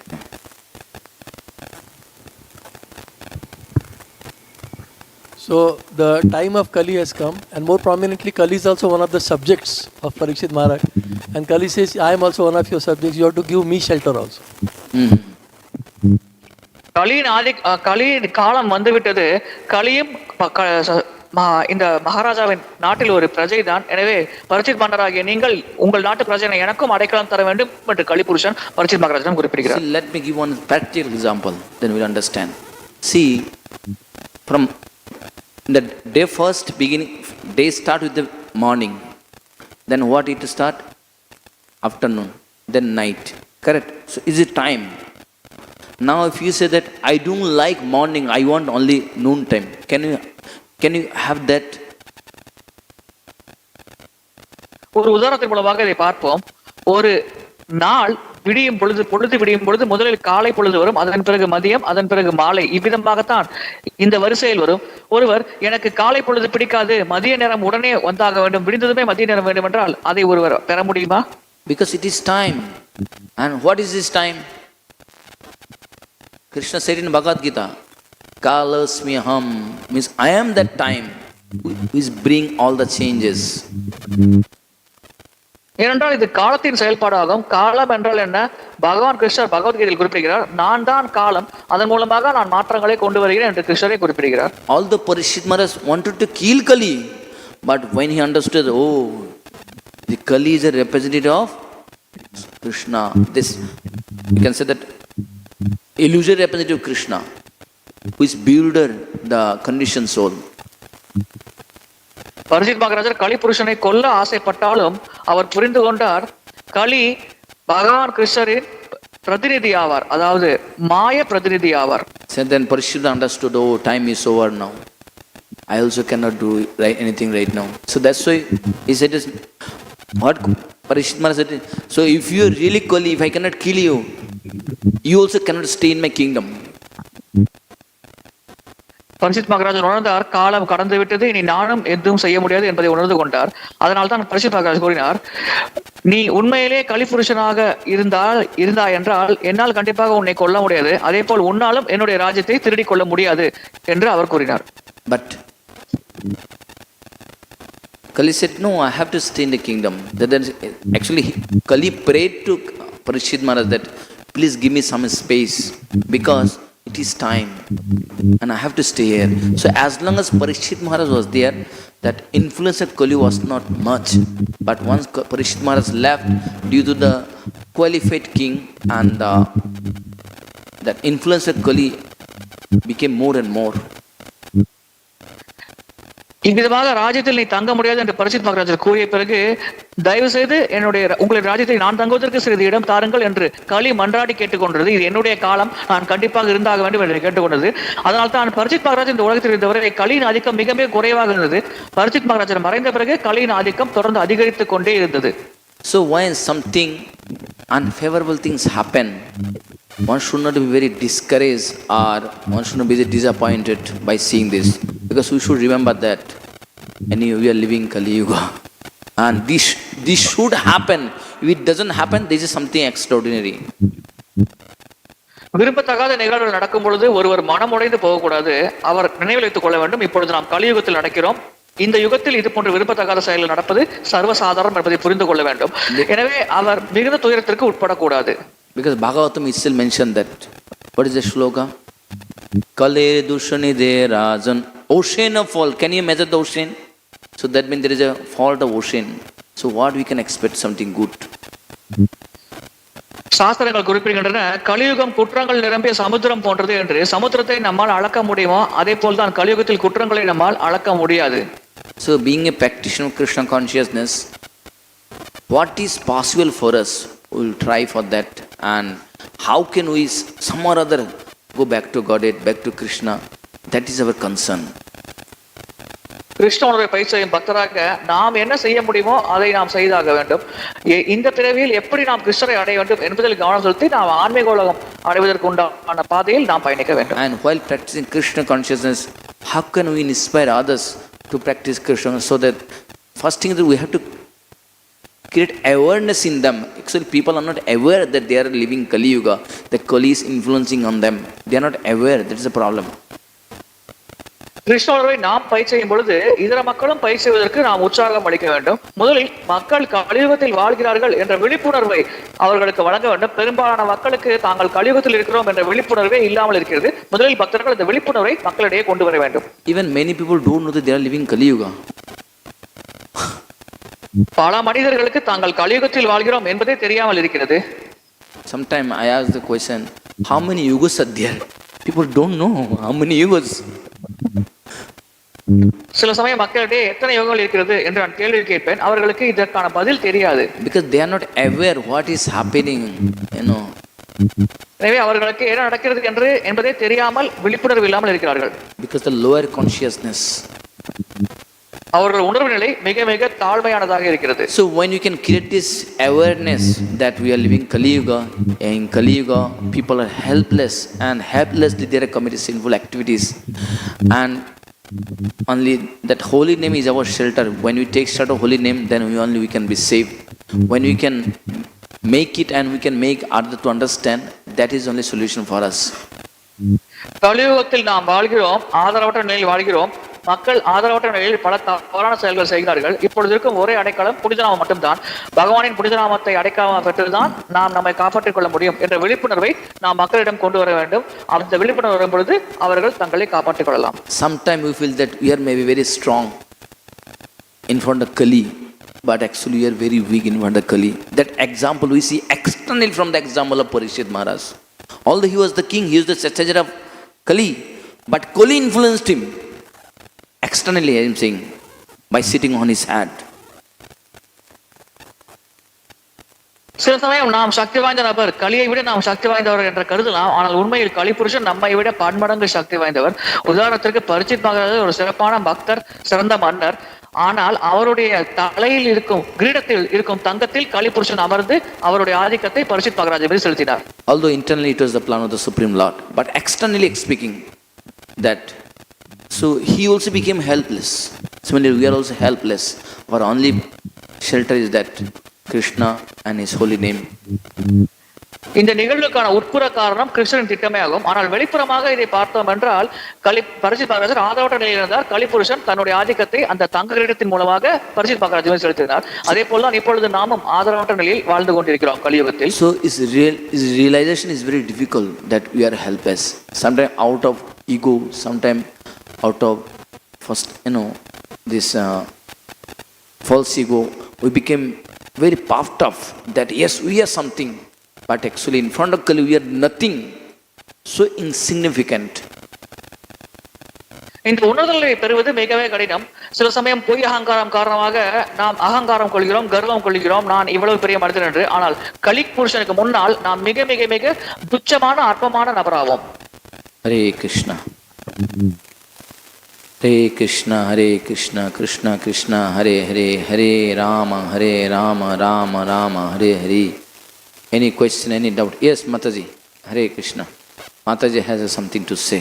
So the time of Kali has come, and more prominently Kali is also one of the subjects of Parikshit Maharaj. And Kali says, I am also one of your subjects, you have to give me shelter also. களியின் காலம் வந்துவிட்டது. களியும் இந்த மகாராஜாவின் நாட்டில் ஒரு பிரஜை தான். எனவே பரிச்சித் மன்னராகிய நீங்கள் உங்கள் நாட்டு பிரஜை எனக்கும் அடைக்கலம் தர வேண்டும் என்று களி புருஷன் பரிச்சித் மகாராஜன் குறிப்பிடுகிறார். Let me give one practical example, then we'll understand. See, from the day first beginning, day start with the morning, then what it start? Afternoon, then night, correct? So is it time? Now if you say that I don't like morning, I want only noon time, can you have that? ஒரு உதாரணத்தின் மூலமாக இதை பார்ப்போம். ஒரு நாள் விடியும் பொழுது விடியும் பொழுது முதலில் காலை பொழுது வரும், அதன் பிறகு மதியம், அதன் பிறகு மாலை, இவ்விதமாகத்தான் இந்த வரிசையில் வரும். ஒருவர் எனக்கு காலை பொழுது பிடிக்காது, மதிய நேரம் உடனே வந்தாக வேண்டும், விடிந்ததுமே மதிய நேரம் வேண்டும் என்றால் அதை ஒருவர் பெற முடியுமா? Because it is time. And what is this time? Krishna said in Bhagavad Gita, Kalasmi Ham, means I am that time who is bring all the changes. ஏனென்றால் இது காலத்தின் செயல்பாடாகும். காலம் என்றால் என்ன? பகவான் கிருஷ்ணர் பகவத்கீதையில் குறிப்பிடுகிறார், நான் தான் காலம், அதன் மூலமாக நான் மாற்றங்களை கொண்டு வருகிறேன் என்று கிருஷ்ணரை குறிப்பிடுகிறார். Although Parikshit Maharaj wanted to kill Kali, but when he understood, oh, the Kali is a representative of Krishna, this you can say that illusory representative of Krishna. who is builder the conditioned soul. Parikshit மகாராஜர் களி புருஷனை கொல்ல ஆசைப்பட்டாலும் அவர் புரிந்து கொண்டார் களி பகவான் கிருஷ்ணரின் பிரதிநிதி ஆவார், அதாவது மாய பிரதிநிதி ஆவார். So then Parishita understood, oh, time is over now. I also cannot do anything right now. So that's why he said, what Parishita Maharaj said, so if you are really Kali, if I cannot kill you, you also cannot stay in my kingdom. Parikshit மகாராஜர் உணர்ந்தார் காலம் கடந்து விட்டது, இனி நானும் எதுவும் செய்ய முடியாது என்பதை உணர்ந்து கொண்டார். அதனால் தான் பரிசித் மகாராஜ் கூறினார், நீ உண்மையிலே கலிபுருஷனாக இருந்தாய் என்றால் என்னால் கண்டிப்பாக உன்னை கொல்ல முடியாது, அதே போல் உன்னாலும் என்னுடைய ராஜ்யத்தை திருடி கொள்ள முடியாது என்று அவர் கூறினார். But Kali said, no, I have to stay in the kingdom. Actually, Kali prayed to Parishit Maharaj that, please give me some space because it is time and I have to stay here. So as long as Parishit Maharaj was there, that influence of Kali was not much. But once Parishit Maharaj left, due to the qualified king and that influence of Kali became more and more. இவ்விதமாக ராஜ்யத்தில் நீ தங்க முடியாது என்று பரிசித் மகாராஜர் கூறிய பிறகு, தயவு செய்து உங்களுடைய ராஜ்யத்தை நான் தங்குவதற்கு சிறிது இடம் தாருங்கள் என்று களி மன்றாடி கேட்டுக்கொண்டது. இது என்னுடைய காலம், நான் கண்டிப்பாக இருந்தாக வேண்டும் என்று கேட்டுக்கொண்டது. அதனால் தான் பரிசித் மகாராஜ் இந்த உலகத்தில் இருந்தவரை களியின் ஆதிக்கம் மிக மிக குறைவாக இருந்தது. பரிசித் மகாராஜர் மறைந்த பிறகு களியின் ஆதிக்கம் தொடர்ந்து அதிகரித்துக் கொண்டே இருந்தது. So when something unfavorable things happen, one should not be very discouraged or one should not be disappointed by seeing this, because we should remember that we are living Kali Yuga and this should happen. If it doesn't happen, this is something extraordinary. விரும்பத்தகாத நிகழ்வுகள் நடக்கும் பொழுது ஒருவர் மனமுடைந்து போகக்கூடாது, அவர் நினைவில் வைத்துக் கொள்ள வேண்டும், இப்பொழுது நாம் கலியுகத்தில் நடக்கிறோம், இந்த யுகத்தில் இது போன்ற விரும்பத்தகாத செயல்கள் நடப்பது சர்வசாதாரணம் என்பதை புரிந்து கொள்ள வேண்டும். எனவே அவர் மிகுந்த துயரத்திற்கு உட்படக்கூடாது. Because Bhagavatam itself mentioned that. What is the shloka? Kale dushani de rajan. Ocean of fall. Can you measure the ocean? So that means there is a fault of ocean. So what we can expect something good? சாஸ்திரங்கள் குறிப்பிடுகின்றன, கலியுகம் குற்றங்கள் நிரம்பிய சமுத்திரம் போன்றது என்று. சமுத்திரத்தை நம்மால் அளக்க முடியுமோ அதே போல் தான் கலியுகத்தில் குற்றங்களை நம்மால் அளக்க முடியாது. So being a practitioner of Krishna consciousness, what is possible for us? We will try for that. And how can we some or other go back to Godhead, back to Krishna? That is our concern. Krishna உணர்வை பயிற்சி செய்யும் பக்தராக நாம் என்ன செய்ய முடியுமோ அதை நாம் செய்தாக வேண்டும். இந்த பிறவியில் எப்படி நாம் கிருஷ்ணரை அடைய வேண்டும் என்பதில் கவனம் செலுத்தி நாம் ஆன்மீக உலகம் அடைவதற்கு உண்டான பாதையில் நாம் பயணிக்க வேண்டும். And while practicing Krishna consciousness, how can we inspire others to practice Krishna, so that first thing that we have to create awareness in them. Actually, people are not aware that they are living Kali Yuga, that Kali is influencing on them. They are not aware. That is the problem. Krishna உணர்வை நாம் பயிற்சி செய்யும் பொழுது இதர மக்களும் பயிற்சி செய்வதற்கு நாம் உற்சாகம் அளிக்க வேண்டும். முதலில் மக்கள் கலியுகத்தில் வாழ்கிறார்கள் என்ற விழிப்புணர்வை அவர்களுக்கு வழங்க வேண்டும். பெரும்பாலான மக்களுக்கு தாங்கள் கலியுகத்தில் இருக்கிறோம் என்ற விழிப்புணர்வே இல்லாமல் இருக்கிறது. முதலில் பக்தர்கள் இந்த விழிப்புணர்வை மக்களிடையே கொண்டு வர வேண்டும். Even many people don't know that they are living Kali Yuga. பல மனிதர்களுக்கு தாங்கள் கலியுகத்தில் வாழ்கிறோம் என்பதே தெரியாமல் இருக்கிறது. Sometimes I ask the question, how many yugas are there? People don't know how many yugas. சில சமயம் மக்களிடையே எத்தனை யுகங்கள் இருக்கிறது என்று நான் கேள்வி கேட்பேன். அவர்களுக்கு இதற்கான பதில் தெரியாது. Because they are not aware what is happening, எனவே அவர்களுக்கு என்ன நடக்கிறது என்பதே தெரியாமல் விழிப்புணர்வு இல்லாமல் இருக்கிறார்கள். Because the lower consciousness. அவர்கள் உணர்வு நிலை மிக மிக தாழ்மையானதாக இருக்கிறது. So when you can create this awareness that we are living Kali Yuga, in Kali Yuga people are helpless and helplessly they are committing sinful activities, and only that holy name is our shelter. When we take shelter of holy name, then we can be saved. When we can make it and we can make others to understand, that is only solution for us. கலியுகத்தில் நாம் வாழ்கிறோம், ஆதரவற்ற நிலையில் வாழ்கிறோம். மக்கள் ஆதரவற்ற நிலையில் பல தவறான செயல்கள் செய்கிறார்கள். இப்பொழுது இருக்கும் ஒரே அடைக்கலம் புனிதநாமம் மட்டும்தான். பகவானின் புனிதநாமத்தை அடைக்காம பெற்றுதான் நாம் நம்மை காப்பாற்றிக் கொள்ள முடியும் என்ற விழிப்புணர்வை நாம் மக்களிடம் கொண்டு வர வேண்டும். அந்த விழிப்புணர்வு வரும் பொழுது அவர்கள் தங்களை காப்பாற்றிக் கொள்ளலாம். Sometimes we feel that we are maybe very strong in front of Kali, but actually we are very weak in front of Kali. That example we see external from the example of Parishit Maharaj. Although he was the king, he was the successor of Kali, But Kali influenced him. Externally, I am saying, by sitting on his hat. சில சமயம் நாம் சக்தி வாய்ந்த நபர், கலியை விட நாம் சக்தி வாய்ந்தவர் என்று கருதலாம். ஆனால் உண்மையில் கலிபுருஷன் நம்மை விட பன்மடங்கு சக்தி வாய்ந்தவர். உதாரணத்திற்கு பரிச்சித் மகாராஜர் ஒரு சிறப்பான பக்தர், சிறந்த மன்னர். ஆனால் அவருடைய தலையில் இருக்கும் கிரீடத்தில் இருக்கும் தங்கத்தில் கலிபுருஷன் அமர்ந்து அவருடைய ஆதிக்கத்தை பரிச்சித் மகாராஜர் மீது செலுத்தினார். Although internally it was the plan of the Supreme Lord, but externally speaking, that so he also became helpless. Similarly, we are also helpless. Our only shelter is that Krishna and his holy name. இந்த நிகழ்வுக்கான உட்புற காரணம் கிருஷ்ணனின் திட்டமே ஆகும். ஆனால் வெளிப்புறமாக இதை பார்த்தோம் என்றால் பரிச்சித் மகாராஜர் ஆதரவற்ற நிலையில் இருந்தார். கலிபுருஷன் தன்னுடைய ஆதிக்கத்தை அந்த தங்க கிரீடத்தின் மூலமாக பரிச்சித் மகாராஜர் மீது செலுத்தினார். அதே போல இப்பொழுது நாமும் ஆதரவற்ற நிலையில் வாழ்ந்து கொண்டிருக்கிறோம் கலியுகத்தில். So his realization is very difficult that we are helpless. Sometimes out of ego, sometimes out of first this false ego, we became very puffed up that yes, we are something, but actually in front of Kali we are nothing, so insignificant. இந்த உணர்தலை பெறுவது மிகவே கடினம். சில சமயம் பொய் அகங்காரம் காரணமாக நாம் அகங்காரம் கொள்கிறோம், கர்வம் கொள்கிறோம், நான் இவ்வளவு பெரிய மனிதன் என்று. ஆனால் கலி புருஷனுக்கு முன்னால் நாம் மிக மிக மிக துச்சமான அற்பமான நபராவோம். Hare Krishna Hare Krishna, Hare Krishna, Krishna Krishna, Hare Hare, Hare Rama, Rama Rama, Hare Hare. Any question, any doubt? Yes, Mataji. Hare Krishna. Mataji has something to say.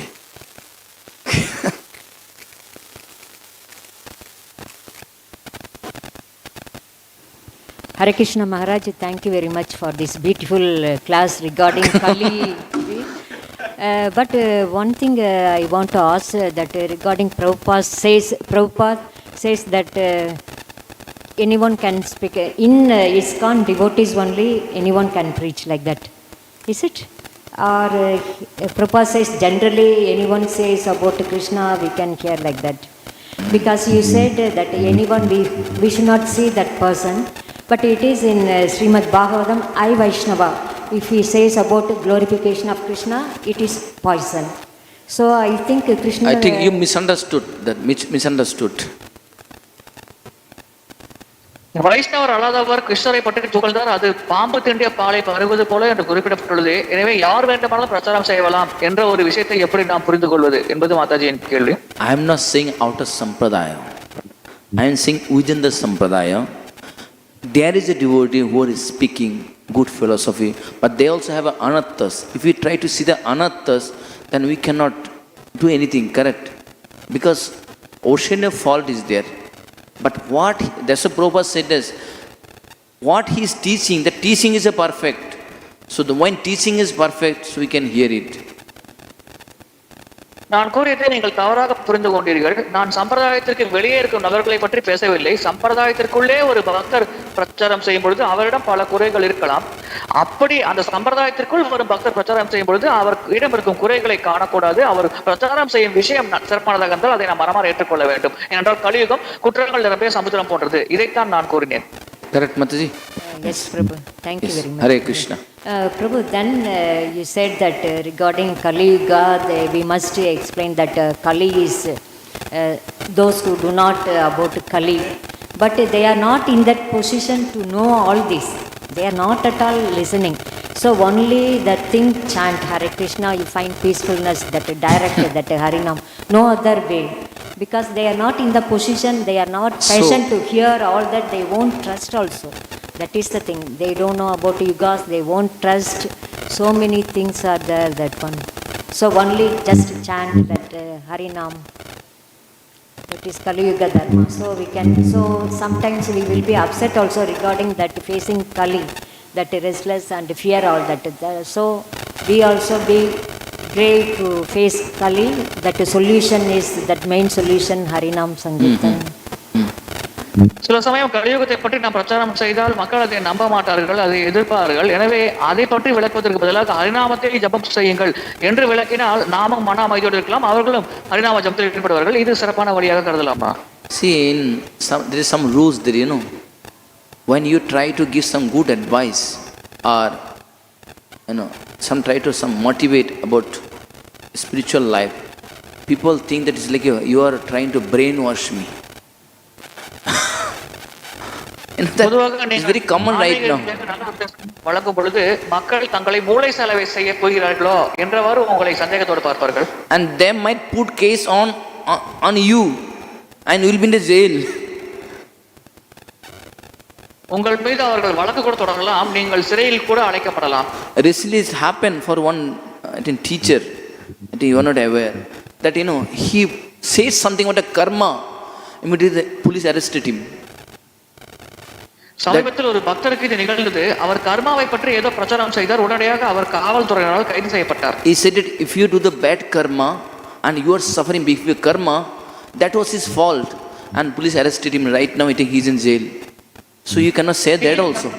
Hare Krishna Maharaj, thank you very much for this beautiful class regarding Kali. But one thing I want to ask that regarding Prabhupada says that anyone can speak. In ISKCON, devotees only, anyone can preach like that. Is it? Or Prabhupada says generally anyone says about Krishna, we can hear like that. Because you said that anyone, we should not see that person. But it is in Srimad Bhagavatam, advi-jaḥ. If he says about glorification of Krishna, it is poison. So I think Krishna... I think you misunderstood. Misunderstood. வைஷ்ணவர் அல்லாதவர் கிருஷ்ணரை பற்றி புகழ்ந்தார், அது பாம்பு திண்டிய பாலை பருகுவது போல என்று குறிப்பிடப்பட்டுள்ளது. எனவே யார் வேண்டுமானாலும் பிரச்சாரம் செய்யலாம் என்ற ஒரு விஷயத்தை எப்படி நாம் புரிந்து கொள்வது என்பது மாதாஜியின் கேள்வி. I am not saying out of sampradaya. I am saying within the sampradaya, there is a devotee who is speaking good philosophy, but they also have anarthas. If we try to see the anarthas, then we cannot do anything, correct? Because ocean of fault is there. But that's what Prabhupada said is, what he is teaching, the teaching is a perfect. So when teaching is perfect, so we can hear it. நான் கூறியதை நீங்கள் தவறாக புரிந்து கொண்டீர்கள். நான் சம்பிரதாயத்திற்கு வெளியே இருக்கும் நபர்களை பற்றி பேசவில்லை. சம்பிரதாயத்திற்குள்ளே ஒரு பக்தர் பிரச்சாரம் செய்யும் பொழுது அவரிடம் பல குறைகள் இருக்கலாம். அப்படி அந்த சம்பிரதாயத்திற்குள் வரும் பக்தர் பிரச்சாரம் செய்யும் பொழுது அவரிடம் இருக்கும் குறைகளை காணக்கூடாது. அவர் பிரச்சாரம் செய்யும் விஷயம் சிறப்பானதாக இருந்தால் அதை நாம் மனமாற ஏற்றுக்கொள்ள வேண்டும். ஏனென்றால் கலியுகம் குற்றங்கள் நிரம்பிய சமுத்திரம் போன்றது. இதைத்தான் நான் கூறினேன். Correct, Mataji? Yes, Prabhu. Thank you very much. Hare Krishna. Prabhu, then you said that regarding Kali Yuga, we must explain that Kali is those who do not about Kali, but they are not in that position to know all this. They are not at all listening. So only that thing chant Hare Krishna, you find peacefulness, that direct, that Harinam, no other way. Because they are not in the position, they are not patient to hear all that, they won't trust also. That is the thing. They don't know about yugas, they won't trust. So many things are there, that one. So only just chant that Harinam. That is Kali Yuga Dharma. So sometimes we will be upset also regarding that facing Kali, that restless and fear all that. So we also be brave to face Kali. That solution is, that main solution, Harinam Sankirtan. சில சமயம் கலியுகத்தை பற்றி நாம் பிரச்சாரம் செய்தால் மக்கள் அதை நம்ப மாட்டார்கள், அதை எதிர்ப்பார்கள். எனவே அதை பற்றி விளக்குவதற்கு பதிலாக ஹரிநாமத்தை ஜபம் செய்யுங்கள் என்று விளக்கினால் நாமும் மன அமைதியோடு இருக்கலாம், அவர்களும் ஹரிநாம ஜபத்தில் ஈடுபடுவார்கள். இது சிறப்பான வழியாக கருதலாமா? See, there is some rules there, when you try to give some good advice or some try to motivate about spiritual life, people think that it's like you are trying to brainwash me. பொதுவாக It's very common right now. வழங்கும் பொழுது மக்கள் தங்களை மூளை செலவை செய்ய போகிறார்களோ என்றவாறு உங்களை சந்தேகத்தோடு பார்ப்பார்கள். And they might put case on you and you will be in the jail. உங்கள் மீது அவர்கள் வழக்கு கூட தொடரலாம், நீங்கள் சிறையில் கூட அடைக்கப்படலாம். Recently it happened for one teacher, I think you are not aware, that he said something about a karma, immediately the police arrested him. சமீபத்தில் ஒரு பக்தருக்கு இது நிகழ்ந்தது. அவர் கர்மாவை பற்றி ஏதோ பிரச்சாரம் செய்தார். உடனடியாக அவர் காவல்துறையினரால் கைது செய்யப்பட்டார். He said that if you do the bad karma and you are suffering because of karma, that was his fault, and police arrested him. Right now I think he is in jail. So you cannot say that also.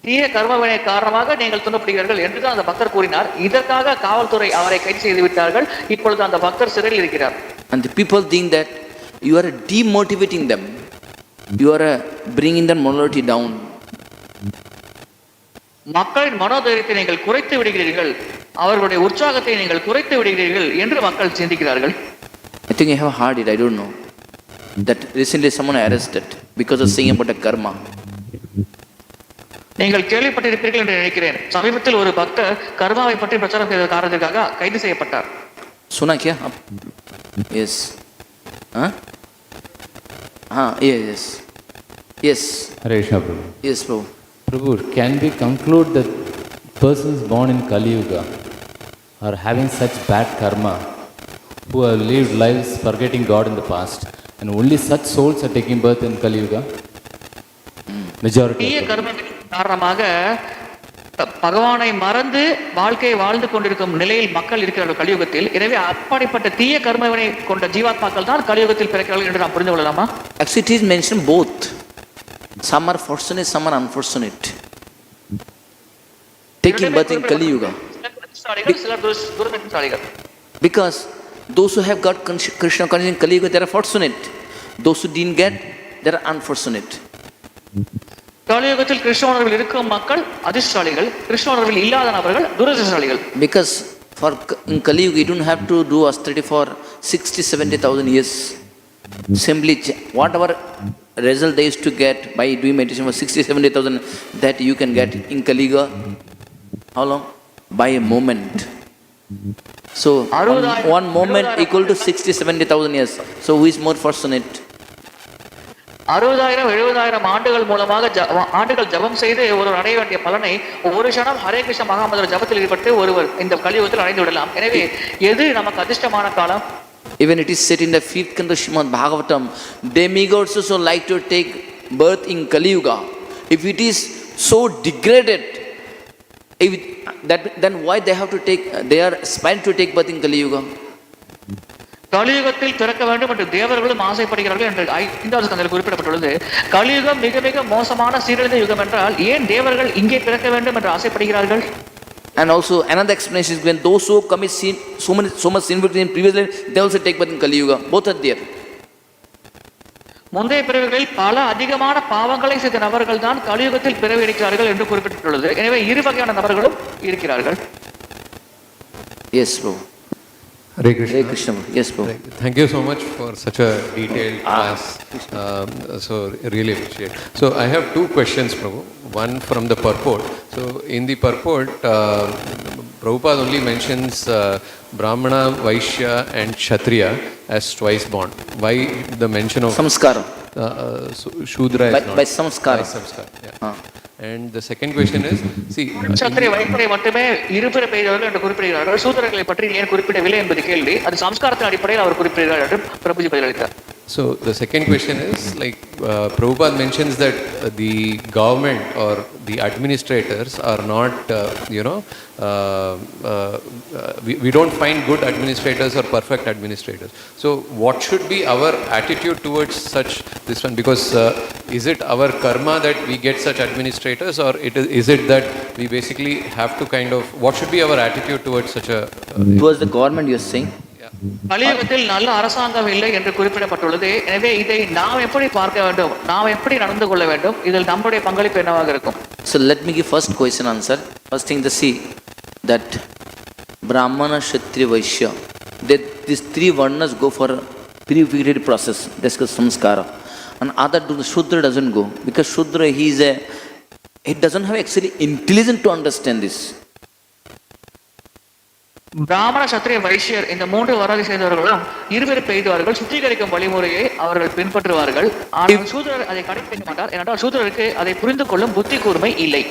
தீய கர்மவினை காரணமாக நீங்கள் துன்பப்படுகிறீர்கள் என்று தான் அந்த பக்தர் கூறினார். இதற்காக காவல்துறை அவரை கைது செய்து விட்டார்கள். இப்பொழுது அந்த பக்தர் சிறையில் இருக்கிறார். And the people think that you are demotivating them. You are bringing their morality down. மக்களின் மனோதைரியத்தை நீங்கள் குறைத்து விடுகிறீர்கள், அவர்களுடைய உற்சாகத்தை நீங்கள் குறைத்து விடுகிறீர்கள் என்று மக்கள் சிந்திக்கிறார்கள். I think I have heard it, I don't know. That recently someone arrested because of saying about a karma. நீங்கள் கேள்விப்பட்டிருப்பீர்கள் என்று நினைக்கிறேன். சமீபத்தில் ஒரு பக்தர் கர்மாவை பற்றி பிரச்சாரம் செய்த காரணத்திற்காக கைது செய்யப்பட்டார். सुना क्या? Yes. हाँ? हाँ, yes. Yes. Hare Krishna, Prabhu. Yes, Prabhu. Prabhu, can we conclude that persons born in Kali Yuga are having such bad karma, who have lived lives forgetting God in the past, and only such souls are taking birth in Kali Yuga? Majority. தீய கர்மத்தின் காரணமாக பகவானை மறந்து வாழ்க்கையை வாழ்ந்து கொண்டிருக்கும் நிலையில் மக்கள் இருக்கிறார்கள் கலியுகத்தில். எனவே அப்படிப்பட்ட தீய கர்மவினை கொண்ட ஜீவாத்மாக்கள் தான் கலியுகத்தில் பிறக்கிறார்கள் என்று நாம் புரிந்து கொள்ளலாமா? Actually, it is mentioned both. Some are fortunate, some are unfortunate. Taking birth in Kali Yuga. Because those who have got Krishna consciousness in Kali Yuga, they are fortunate. Those who didn't get, they are unfortunate. கலியுகத்தில் கிருஷ்ண உணர்வில் இருக்கும் மக்கள் அதிர்ஷ்டசாலிகள், கிருஷ்ண உணர்வில் இல்லாத நபர்கள் துரதிர்ஷ்டசாலிகள். Because in Kali Yuga you don't have to do austerity for 60,000-70,000 years. Simply whatever result they used to get by doing meditation for 60,000-70,000, that you can get in Kali Yuga. How long? By a moment. So one moment equal to 60,000-70,000 years. So who is more fortunate? 60,000-70,000 ஆண்டுகள் மூலமாக ஆண்டுகள் ஜபம் செய்து ஒருவர் அடைய வேண்டிய பலனை ஒரு க்ஷணம் ஹரே கிருஷ்ண மகாமந்திர ஜபத்தில் ஈடுபட்டு ஒருவர் இந்த கலியுகத்தில் அடைந்து விடலாம். எனவே எது நமக்கு அதிர்ஷ்டமான காலம்? Even it is said in the 5th canto Srimad Bhagavatam, demigods also like to take birth in Kali Yuga. If it is so degraded, then why they are aspiring to take birth in Kali Yuga? கலியுகத்தில் பிறக்க வேண்டும் என்று தேவர்களும் ஆசைப்படுகிறார்கள் என்று 5வது ஸ்கந்தத்தில் குறிப்பிடப்பட்டுள்ளது. கலியுகம் மிக மிக மோசமான சீரழிந்த யுகம் என்றால் ஏன் தேவர்கள் இங்கே பிறக்க வேண்டும் என்று ஆசைப்படுகிறார்கள்? And also another explanation is when those who commit sin, so much sin in previous life, they also take birth in Kali Yuga. Both are there. முந்தைய பிறவிகளில் பல அதிகமான பாவங்களை செய்த நபர்கள் தான் கலியுகத்தில் பிறவி எடுக்கிறார்கள் என்று குறிப்பிட்டுள்ளது. எனவே இரு வகையான நபர்களும் இருக்கிறார்கள். Yes, bro. Hare Krishna. Hare Krishna. Yes, bro. Thank you so much for such a detailed class. So really appreciate. So I have two questions, Prabhu. One from the purport. So in the purport, Prabhupada only mentions Brahmana, Vaishya and Kshatriya as twice born. Why the mention of Samskara. Shudra is not? By samskara. By samskara, yeah. And the second question is, see, சத்திரிய வைப்பரை மட்டுமே இருபிற பெய்தவர்கள் என்று குறிப்பிடுகிறார்கள். சூத்திரர்களை பற்றி ஏன் குறிப்பிடவில்லை என்பது கேள்வி. அது சம்ஸ்காரத்தின் அடிப்படையில் அவர் குறிப்பிடுகிறார் என்று பிரபுஜி பதிலளித்தார். So the second question is, like Prabhupada mentions that the government or the administrators are not, we don't find good administrators or perfect administrators. So what should be our attitude towards such this one? Because is it our karma that we get such administrators, or is it that we basically have to kind of, what should be our attitude towards such a... Towards the government you are saying? கலியுகத்தில் நல்ல அரசாங்கம் இல்லை என்று குறிப்பிடப்பட்டுள்ளது. எனவே இதை நாம் எப்படி பார்க்க வேண்டும், நாம் எப்படி நடந்து கொள்ள வேண்டும், இதில் நம்முடைய பங்களிப்பு என்னவாக இருக்கும்? So let me give first question answer. First thing to see that Brahmana, Kshatriya, Vaishya, they these three varnas go for a purificated process, that's called samskara. And other to the Shudra doesn't go, because Shudra, he doesn't have actually intelligence to understand this. பிராமண சத்திரிய வைஷ்யர் இந்த மூன்று வராதி சேர்ந்தவர்களும் இருவேறு பெய்துவார்கள், சுத்திகரிக்கும் வழிமுறையை அவர்கள் பின்பற்றுவார்கள். ஆனால் சூத்திரர் அதை கடைபிடிக்க மாட்டார், ஏனென்றால் சூத்திரருக்கு அதை புரிந்து கொள்ளும் புத்தி கூர்மை இல்லை.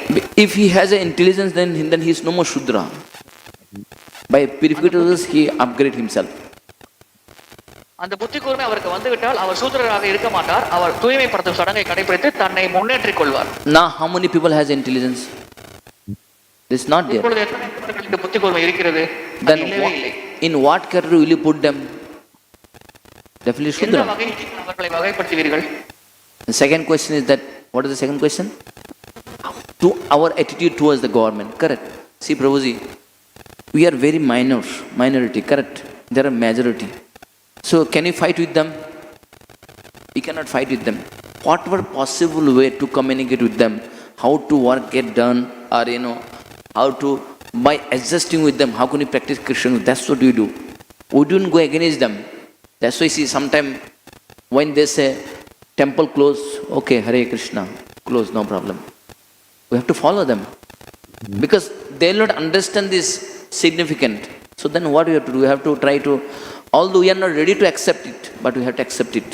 If he has an intelligence, then he is no more Shudra. By purificators he upgrade himself. அந்த புத்தி கூர்மை அவருக்கு வந்துவிட்டால் அவர் சூத்திரராக இருக்க மாட்டார், அவர் தூய்மைப்படுத்தும் சடங்கை கடைபிடித்து தன்னை முன்னேற்றிக் கொள்வார். Now how many people has intelligence? This is not there. இப்பொழுது எத்தனை பேருக்கு இந்த புத்தி கூர்மை இருக்கிறது? Then இல்லவே இல்லை. in what category will you put them? Definitely எந்த Shudra. வகையில் அவர்களை வகைப்படுத்துவீர்கள்? The second question is that, what is the second question? To our attitude towards the government, correct? See Prabhuji, we are very minority, correct? There are majority. So can you fight with them? We cannot fight with them. Whatever possible way to communicate with them, how to work get done, or how to, by adjusting with them, how can you practice Krishna? That's what we do. We don't go against them. That's why see sometimes when they say temple close, okay, Hare Krishna, close, no problem. We have to follow them. Because they will not understand this significant. So then what we have to do? We have to try to, although we are not ready to accept it, but we have to accept it.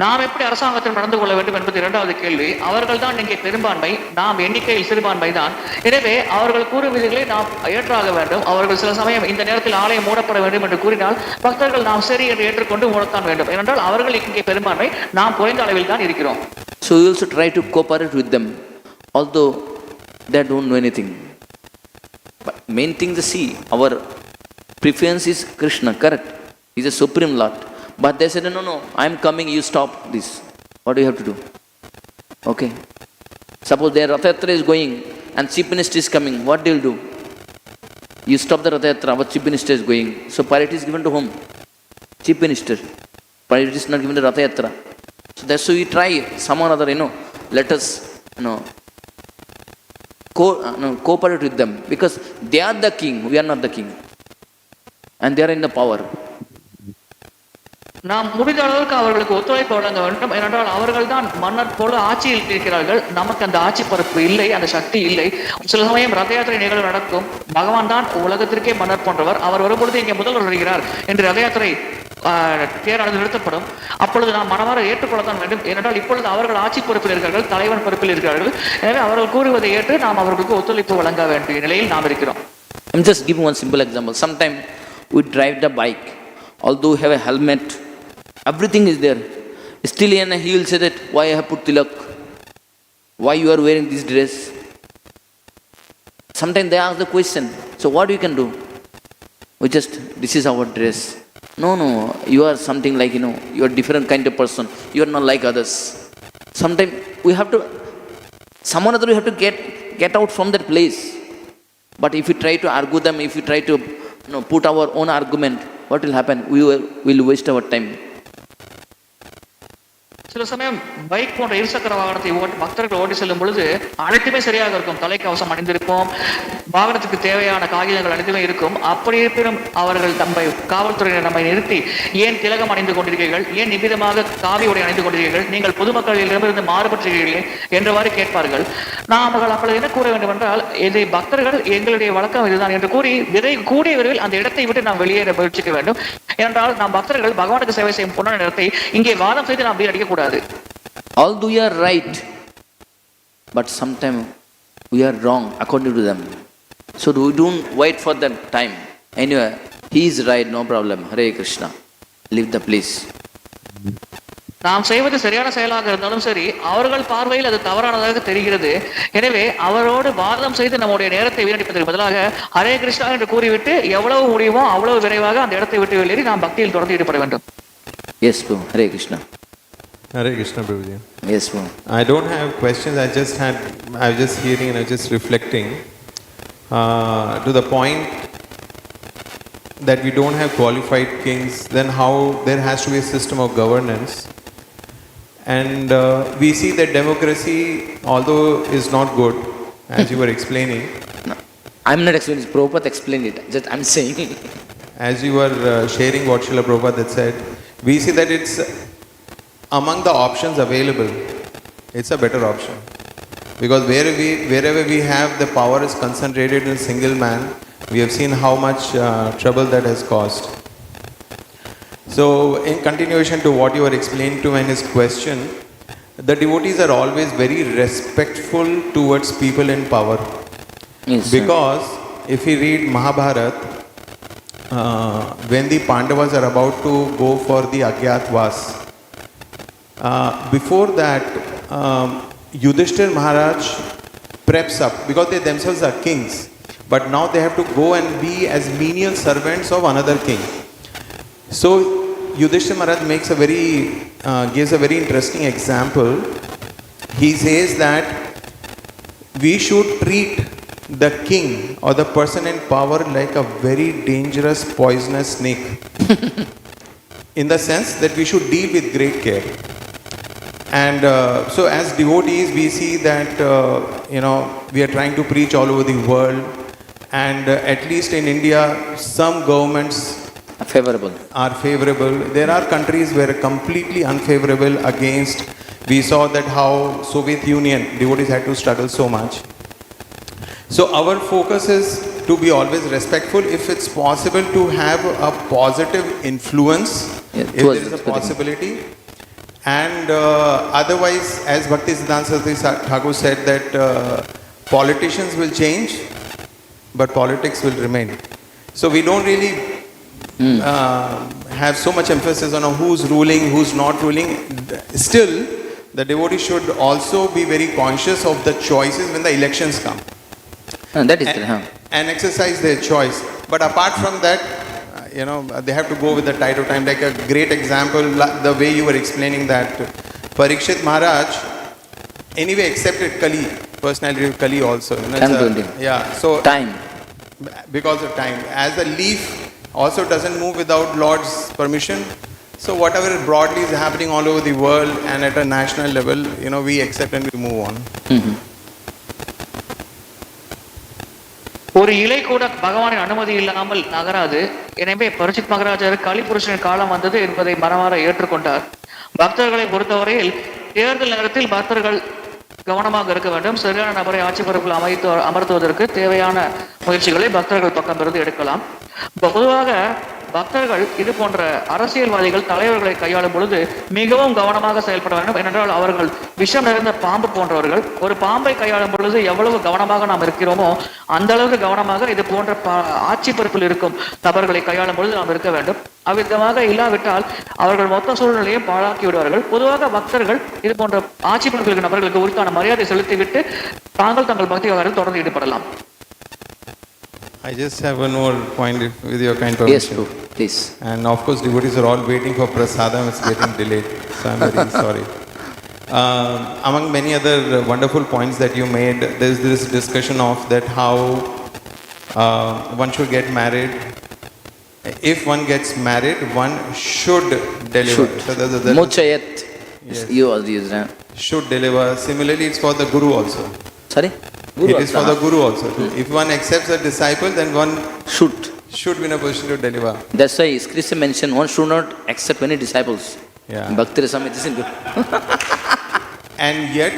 நாம் எப்படி அரசாங்கத்தில் நடந்து கொள்ள வேண்டும் என்பது இரண்டாவது கேள்வி. அவர்கள் தான் இங்கே பெரும்பான்மை, நாம் எண்ணிக்கையில் சிறுபான்மை தான். எனவே அவர்கள் கூறும் விதிகளை நாம் ஏற்றாக வேண்டும். அவர்கள் சில சமயம் இந்த நேரத்தில் ஆலயம் மூடப்பட வேண்டும் என்று கூறினால் பக்தர்கள் நாம் சரி என்று ஏற்றுக்கொண்டு மூடத்தான் வேண்டும். ஏனென்றால் அவர்கள் இங்கே பெரும்பான்மை, நாம் குறைந்த அளவில் தான் இருக்கிறோம். So we also try to cooperate with them, although they don't know anything. But main thing to see, our preference is Krishna, correct? He is a supreme Lord. But they said, no, I am coming, you stop this. What do you have to do? Okay. Suppose their Rath-yatra is going and chief minister is coming, what do you do? You stop the Rath-yatra, but chief minister is going. So priority is given to whom? Chief minister. Priority is not given to Rath-yatra. So that's why we try someone other, let us, cooperate with them. Because they are the king, we are not the king. And they are in the power. நாம் முடிந்த அளவுக்கு அவர்களுக்கு ஒத்துழைப்பு வழங்க வேண்டும். ஏனென்றால் அவர்கள் தான் மன்னர் போல ஆட்சியில் இருக்கிறார்கள், நமக்கு அந்த ஆட்சி பொறுப்பு இல்லை, அந்த சக்தி இல்லை. சில சமயம் ரத யாத்திரை நிகழ்வு நடக்கும், பகவான் தான் உலகத்திற்கே மன்னர் போன்றவர், அவர் வரும்பொழுது இங்கே முதல்வர் வருகிறார் என்று ரத யாத்திரை தேரானது நிறுத்தப்படும். அப்பொழுது நாம் மனமாற ஏற்றுக்கொள்ளத்தான் வேண்டும். ஏனென்றால் இப்பொழுது அவர்கள் ஆட்சி பொறுப்பில் இருக்கிறார்கள், தலைவன் பொறுப்பில் இருக்கிறார்கள். எனவே அவர்கள் கூறுவதை ஏற்று நாம் அவர்களுக்கு ஒத்துழைப்பு வழங்க வேண்டிய நிலையில் நாம் இருக்கிறோம். I'm just giving one simple example. Sometimes we drive the bike, although we have a helmet, everything is there. Still he will say that, why I have put tilak? Why you are wearing this dress? Sometimes they ask the question, so what you can do? We just, this is our dress. No, you are something like, you are different kind of person. You are not like others. Sometimes we have to, someone other we have to get out from that place. But if we try to argue them, if we try to put our own argument, what will happen? We will waste our time. சில சமயம் bike போன்ற இருசக்கர வாகனத்தை பக்தர்கள் ஓட்டி செல்லும் பொழுது அனைத்துமே சரியாக இருக்கும். தலைக்கவசம் அணிந்திருப்போம், வாகனத்துக்கு தேவையான காகிதங்கள் அனைத்துமே இருக்கும். அப்படி இருப்பினும் அவர்கள் காவல்துறையினர் நம்மை நிறுத்தி, ஏன் திலகம் அணிந்து கொண்டிருக்கிறீர்கள், ஏன் நிபிதமாக காவி உடை அணிந்து கொண்டிருக்கிறீர்கள், நீங்கள் பொதுமக்களிடமிருந்து மாறுபட்டுகிறீர்களே என்றவாறு கேட்பார்கள். நாமகள் அப்பொழுது என்ன கூற வேண்டும் என்றால், இதை பக்தர்கள் எங்களுடைய வழக்கம் இதுதான் என்று கூறி கூடிய விரைவில் அந்த இடத்தை விட்டு நாம் வெளியேற முயற்சிக்க வேண்டும். ஏனென்றால் நாம் பக்தர்கள் பகவானுக்கு சேவை செய்யும் பொன்னான இடத்தை இங்கே வாதம் செய்து நாம் வீணடிக்க கூடாது. Although you are right, but sometimes we are wrong according to them. So we don't wait for them time. Anyway, he is right, no problem. Hare Krishna. Leave the place. நாம் செய்வது சரியான செயலாக இருந்தாலும் சரி, அவர்கள் பார்வையில் அது தவறானதாக தெரிகிறது. எனவே அவரோடு வாதம் செய்து நம்முடைய நேரத்தை வீணடிப்பதற்கு பதிலாக ஹரே கிருஷ்ணா என்று கூறிவிட்டு எவ்வளவு முடியுமோ அவ்வளவு விரைவாக அந்த இடத்தை விட்டு வெளியேறி நாம் பக்தியில் தொடர்ந்து ஈடுபட வேண்டும். Yes, bro. Hare Krishna. Hare Krishna, Prabhuji. Yes, bro. I don't have questions. I was just hearing and I was just reflecting to the point that we don't have qualified kings. Then how there has to be a system of governance, and we see that democracy, although is not good, as you were explaining. No, I'm not explaining. Prabhupada explained it. Just I'm saying. as you were sharing what Srila Prabhupada had said, we see that it's among the options available, it's a better option. Because wherever we have the power is concentrated in a single man, we have seen how much trouble that has caused. So, in continuation to what you were explaining to in his question, the devotees are always very respectful towards people in power. Yes, because if we read Mahabharata, when the Pandavas are about to go for the Agyatwas, before that, Yudhishthir Maharaj preps up because they themselves are kings, but now they have to go and be as menial servants of another king. So Yudhishthir Maharaj gives a very interesting example. He says that we should treat the king or the person in power like a very dangerous poisonous snake. In the sense that we should deal with great care. And so as devotees we see that we are trying to preach all over the world, and at least in India some governments are favorable. There are countries where completely unfavorable against. We saw that how Soviet Union devotees had to struggle so much. So our focus is to be always respectful, if it's possible to have a positive influence, if there is a possibility. And otherwise, as Bhaktisiddhanta Saraswati Thakur said, that politicians will change, but politics will remain. So we don't really have so much emphasis on who's ruling, who's not ruling. Still, the devotee should also be very conscious of the choices when the elections come. That is and exercise their choice. But apart from that, they have to go with the tide of time. Like a great example, the way you were explaining that Parikshit Maharaj anyway accepted Kali, personality of Kali also. So time. Because of time. As a leaf also doesn't move without Lord's permission. So whatever broadly is happening all over the world and at a national level, we accept and we move on. ஒரு இலை கூட பகவானின் அனுமதி இல்லாமல் நகராது. எனவே பரிசித் மகாராஜர் கலிபுருஷனின் காலம் வந்தது என்பதை மனமாற ஏற்றுக்கொண்டார். பக்தர்களை பொறுத்தவரையில் தேர்தல் நேரத்தில் பக்தர்கள் கவனமாக இருக்க வேண்டும். சரியான நபரை ஆட்சி பொறுப்பில் அமர்த்துவதற்கு தேவையான முயற்சிகளை பக்தர்கள் பக்கமிருந்து எடுக்கலாம். பொதுவாக பக்தர்கள் இது போன்ற அரசியல்வாதிகள் தலைவர்களை கையாளும் பொழுது மிகவும் கவனமாக செயல்பட வேண்டும். ஏனென்றால் அவர்கள் விஷம் நிறைந்த பாம்பு போன்றவர்கள். ஒரு பாம்பை கையாளும் பொழுது எவ்வளவு கவனமாக நாம் இருக்கிறோமோ அந்த அளவுக்கு கவனமாக இது போன்ற ஆட்சி பொறுப்பில் இருக்கும் நபர்களை கையாளும் பொழுது நாம் இருக்க வேண்டும். அவ்விதமாக இல்லாவிட்டால் அவர்கள் மொத்த சூழ்நிலையை பாழாக்கி விடுவார்கள். பொதுவாக பக்தர்கள் இது போன்ற ஆட்சி பொறுப்பில் இருக்கும் நபர்களுக்கு உரித்தான மரியாதை செலுத்திவிட்டு தங்கள் பக்தி விவகாரத்தில் தொடர்ந்து ஈடுபடலாம். I just have one more point with your kind permission. Yes, please. And of course, devotees are all waiting for prasadam. It's getting delayed, so I'm very sorry. Among many other wonderful points that you made, there's this discussion of that how one should get married. If one gets married, one should deliver. Mochayat. Yes. You also use that. Should deliver. Similarly, it's for the guru also. Sorry? It is for the guru also. If one accepts a disciple, then one should be in a position to deliver. That's why Krishna mentioned one should not accept any disciples. Yeah. Bhakti Rasamrita isn't good. And yet,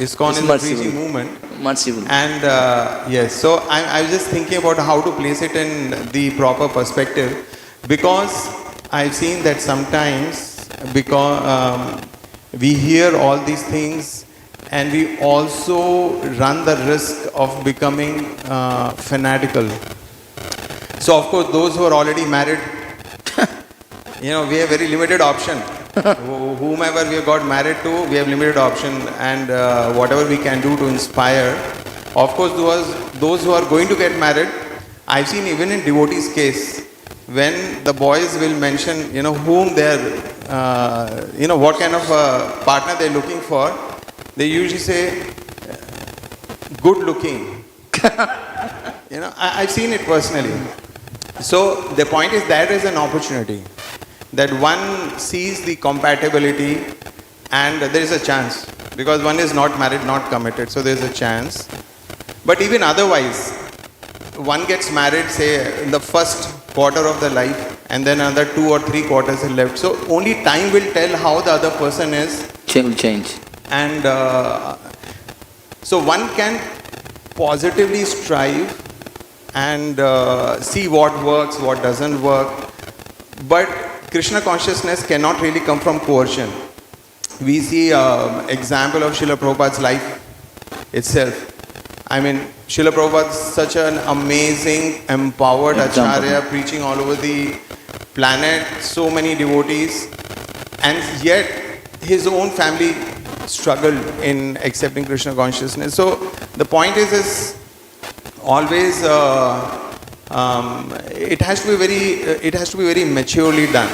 ISKCON is a preaching movement. Merciful. And yes, so I was just thinking about how to place it in the proper perspective, because I've seen that sometimes because we hear all these things and we also run the risk of becoming fanatical. So of course those who are already married, we have very limited option. Whomever we have got married to, we have limited option, and whatever we can do to inspire. Of course those who are going to get married, I've seen even in devotees case, when the boys will mention whom they are what kind of partner they are looking for, they usually say good looking. I've seen it personally. So the point is that is an opportunity that one sees the compatibility, and there is a chance, because one is not married, not committed, so there is a chance. But even otherwise, one gets married, say, in the first quarter of the life, and then another 2 or 3 quarters is left. So only time will tell how the other person is. Change. And so one can positively strive and see what works, what doesn't work. But Krishna consciousness cannot really come from coercion. We see example of Srila Prabhupada's life itself. I mean, Srila Prabhupada is such an amazing, empowered acharya, preaching all over the planet, so many devotees, and yet his own family struggled in accepting Krishna consciousness. So the point is always it has to be very maturely done.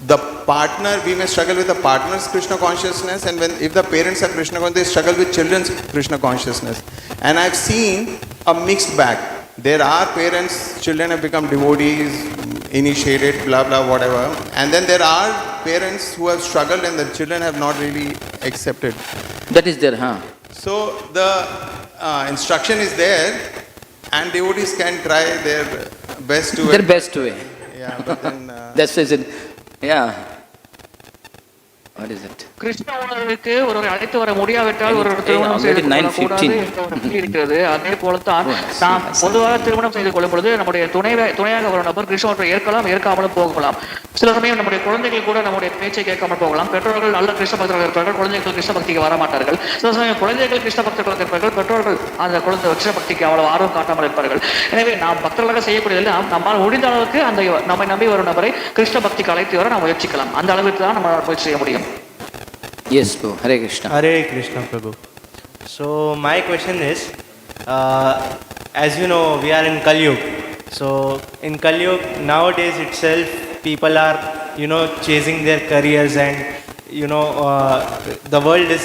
The partner, we may struggle with the partner's Krishna consciousness, and if the parents are Krishna conscious, they struggle with children's Krishna consciousness. And I've seen a mixed bag. There are parents, children have become devotees, initiated, blah blah whatever, and then there are parents who have struggled and the children have not really accepted. That is there, huh? So the instruction is there, and devotees can try their best to Their best way. Yeah, but then That's why I said, yeah. What is it? Krishna உணர்வுக்கு ஒருவரை அழைத்து வர முடியாவிட்டால் ஒரு திருமணம் செய்து கொள்ளக்கூடாது என்ற ஒரு விதி இருக்கிறது. அதே போலத்தான் நாம் பொதுவாக திருமணம் செய்து கொள்ளும் பொழுது நம்முடைய துணையாக ஒரு நபர் கிருஷ்ணத்தை ஏற்கலாம், ஏற்காமலும் போகலாம். சில சமயம் நம்முடைய குழந்தைகள் கூட நம்முடைய பேச்சை கேட்காமல் போகலாம். பெற்றோர்கள் நல்ல கிருஷ்ண பக்தர்கள் இருப்பார்கள், குழந்தைகள் கிருஷ்ண பக்திக்கு வரமாட்டார்கள். சில சமயம் குழந்தைகள் கிருஷ்ண பக்தர்களாக இருப்பார்கள், பெற்றோர்கள் அந்த குழந்தை கிருஷ்ண பக்திக்கு அவ்வளவு ஆர்வம் காட்டாமல் இருப்பார்கள். எனவே நாம் பக்தர்களாக செய்யக்கூடியதில் நம்மால் முடிந்த அளவுக்கு அந்த நம்மை நம்பி வரும் நபரை கிருஷ்ண பக்திக்கு அழைத்து வர நாம் முயற்சிக்கலாம். அந்த அளவுக்கு தான் நம்ம முயற்சி செய்ய முடியும். Yes, Prabhu. Hare Krishna. Hare Krishna, Prabhu. So my question is, as you know, we are in Kali Yuga. So in Kali Yuga, nowadays itself, people are, chasing their careers, and the world is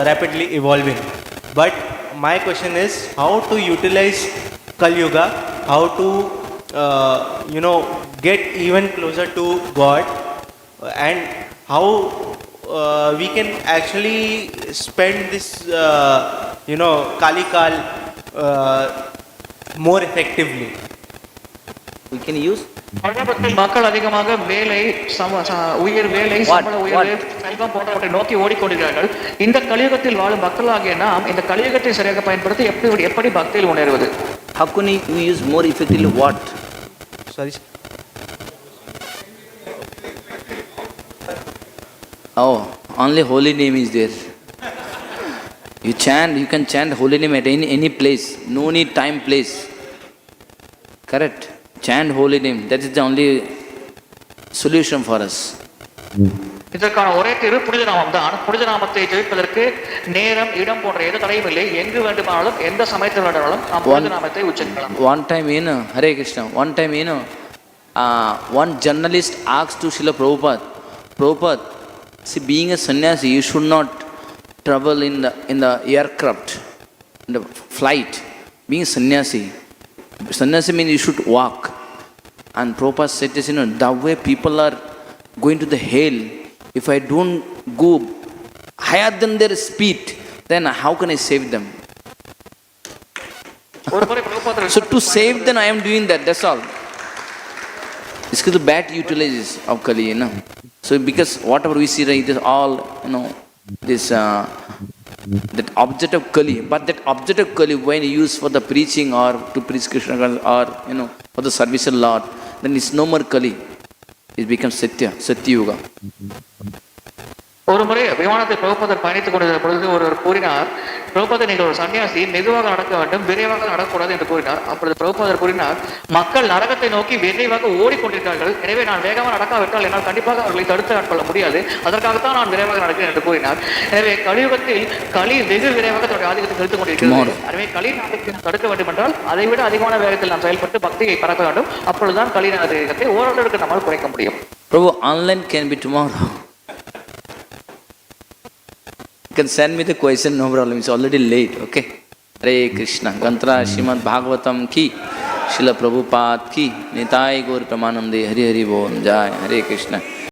rapidly evolving. But my question is, how to utilize Kali Yuga, how to, get even closer to God, and how we can actually spend this, Kali Kal more effectively. We can use மக்கள் அதிகமாக வேலை, உயர் வேலை, சம்பள உயர்வு, செல்வம் போன்றவற்றை நோக்கி ஓடிக்கொண்டிருக்கிறார்கள். இந்த கலியுகத்தில் வாழும் மக்களாகிய நாம் இந்த கலியுகத்தை சரியாக பயன்படுத்தி எப்படி பக்தியில் முன்னேறுவது? How can we use more effectively what? Sorry. Oh, only holy name is there. You can chant holy name at any place. No need time, place. Correct? Chant holy name. That is the only solution for us. இதற்கான ஒரே தீர்வு புனித நாமம் தான். புனித நாமத்தை ஜெபிப்பதற்கு நேரம், இடம் போன்ற எந்த தடையும் இல்லை. எங்கு வேண்டுமானாலும், எந்த சமயத்தில் வேண்டுமானாலும் நாம் புனித நாமத்தை உச்சரிக்கலாம். One time, Hare Krishna. One time, one journalist asked to Srila Prabhupada, see, being a sannyasi, you should not travel in the aircraft, in the flight. Being sannyasi means you should walk. And Prabhupada said this, the way people are going to the hell, if I don't go higher than their speed, then how can I save them? So to save them, I am doing that. That's all. It's the bad utilities of Kali, So because whatever we see, it is all, this that object of Kali. But that object of Kali, when used for the preaching or to preach Krishna or for the service of Lord, then it's no more Kali. It becomes Satya Yuga. ஒரு முறை விமானத்தை பிரபுபாதர் பயணித்துக் கொண்டிருந்த பொழுது ஒருவர் கூறினார், பிரபுபாதர், நீங்கள் ஒரு சன்னியாசி, மெதுவாக நடக்க வேண்டும், விரைவாக நடக்கக்கூடாது என்று கூறினார். அப்பொழுது பிரபுபாதர் கூறினார், மக்கள் நரகத்தை நோக்கி விரைவாக ஓடிக்கொண்டிருக்கிறார்கள். எனவே நான் வேகமாக நடக்காவிட்டால் என்னால் கண்டிப்பாக அவர்களை தடுத்து ஆட்கொள்ள முடியாது. அதற்காகத்தான் நான் விரைவாக நடக்கிறேன் என்று கூறினார். எனவே கலியுகத்தில் களி வெகு விரைவாக தன்னுடைய ஆதிக்கத்தை செலுத்திக் கொண்டிருக்கிறது. எனவே களி நாட்டத்தை தடுக்க வேண்டும் என்றால் அதை விட அதிகமான வேகத்தில் நாம் செயல்பட்டு பக்தியை பரப்ப வேண்டும். அப்பொழுதுதான் களி நாட்டத்தை ஓரளவுக்கு நம்மால் குறைக்க முடியும். Prabhu, online can be tomorrow. You can send me the question, no problem. It's already late, okay? Hare Krishna. Gantra Srimad Bhagavatam ki, Srila Prabhupada ki, Nitai Gaur Pramanande, Hari Hari Bol, Jai, Hare Krishna.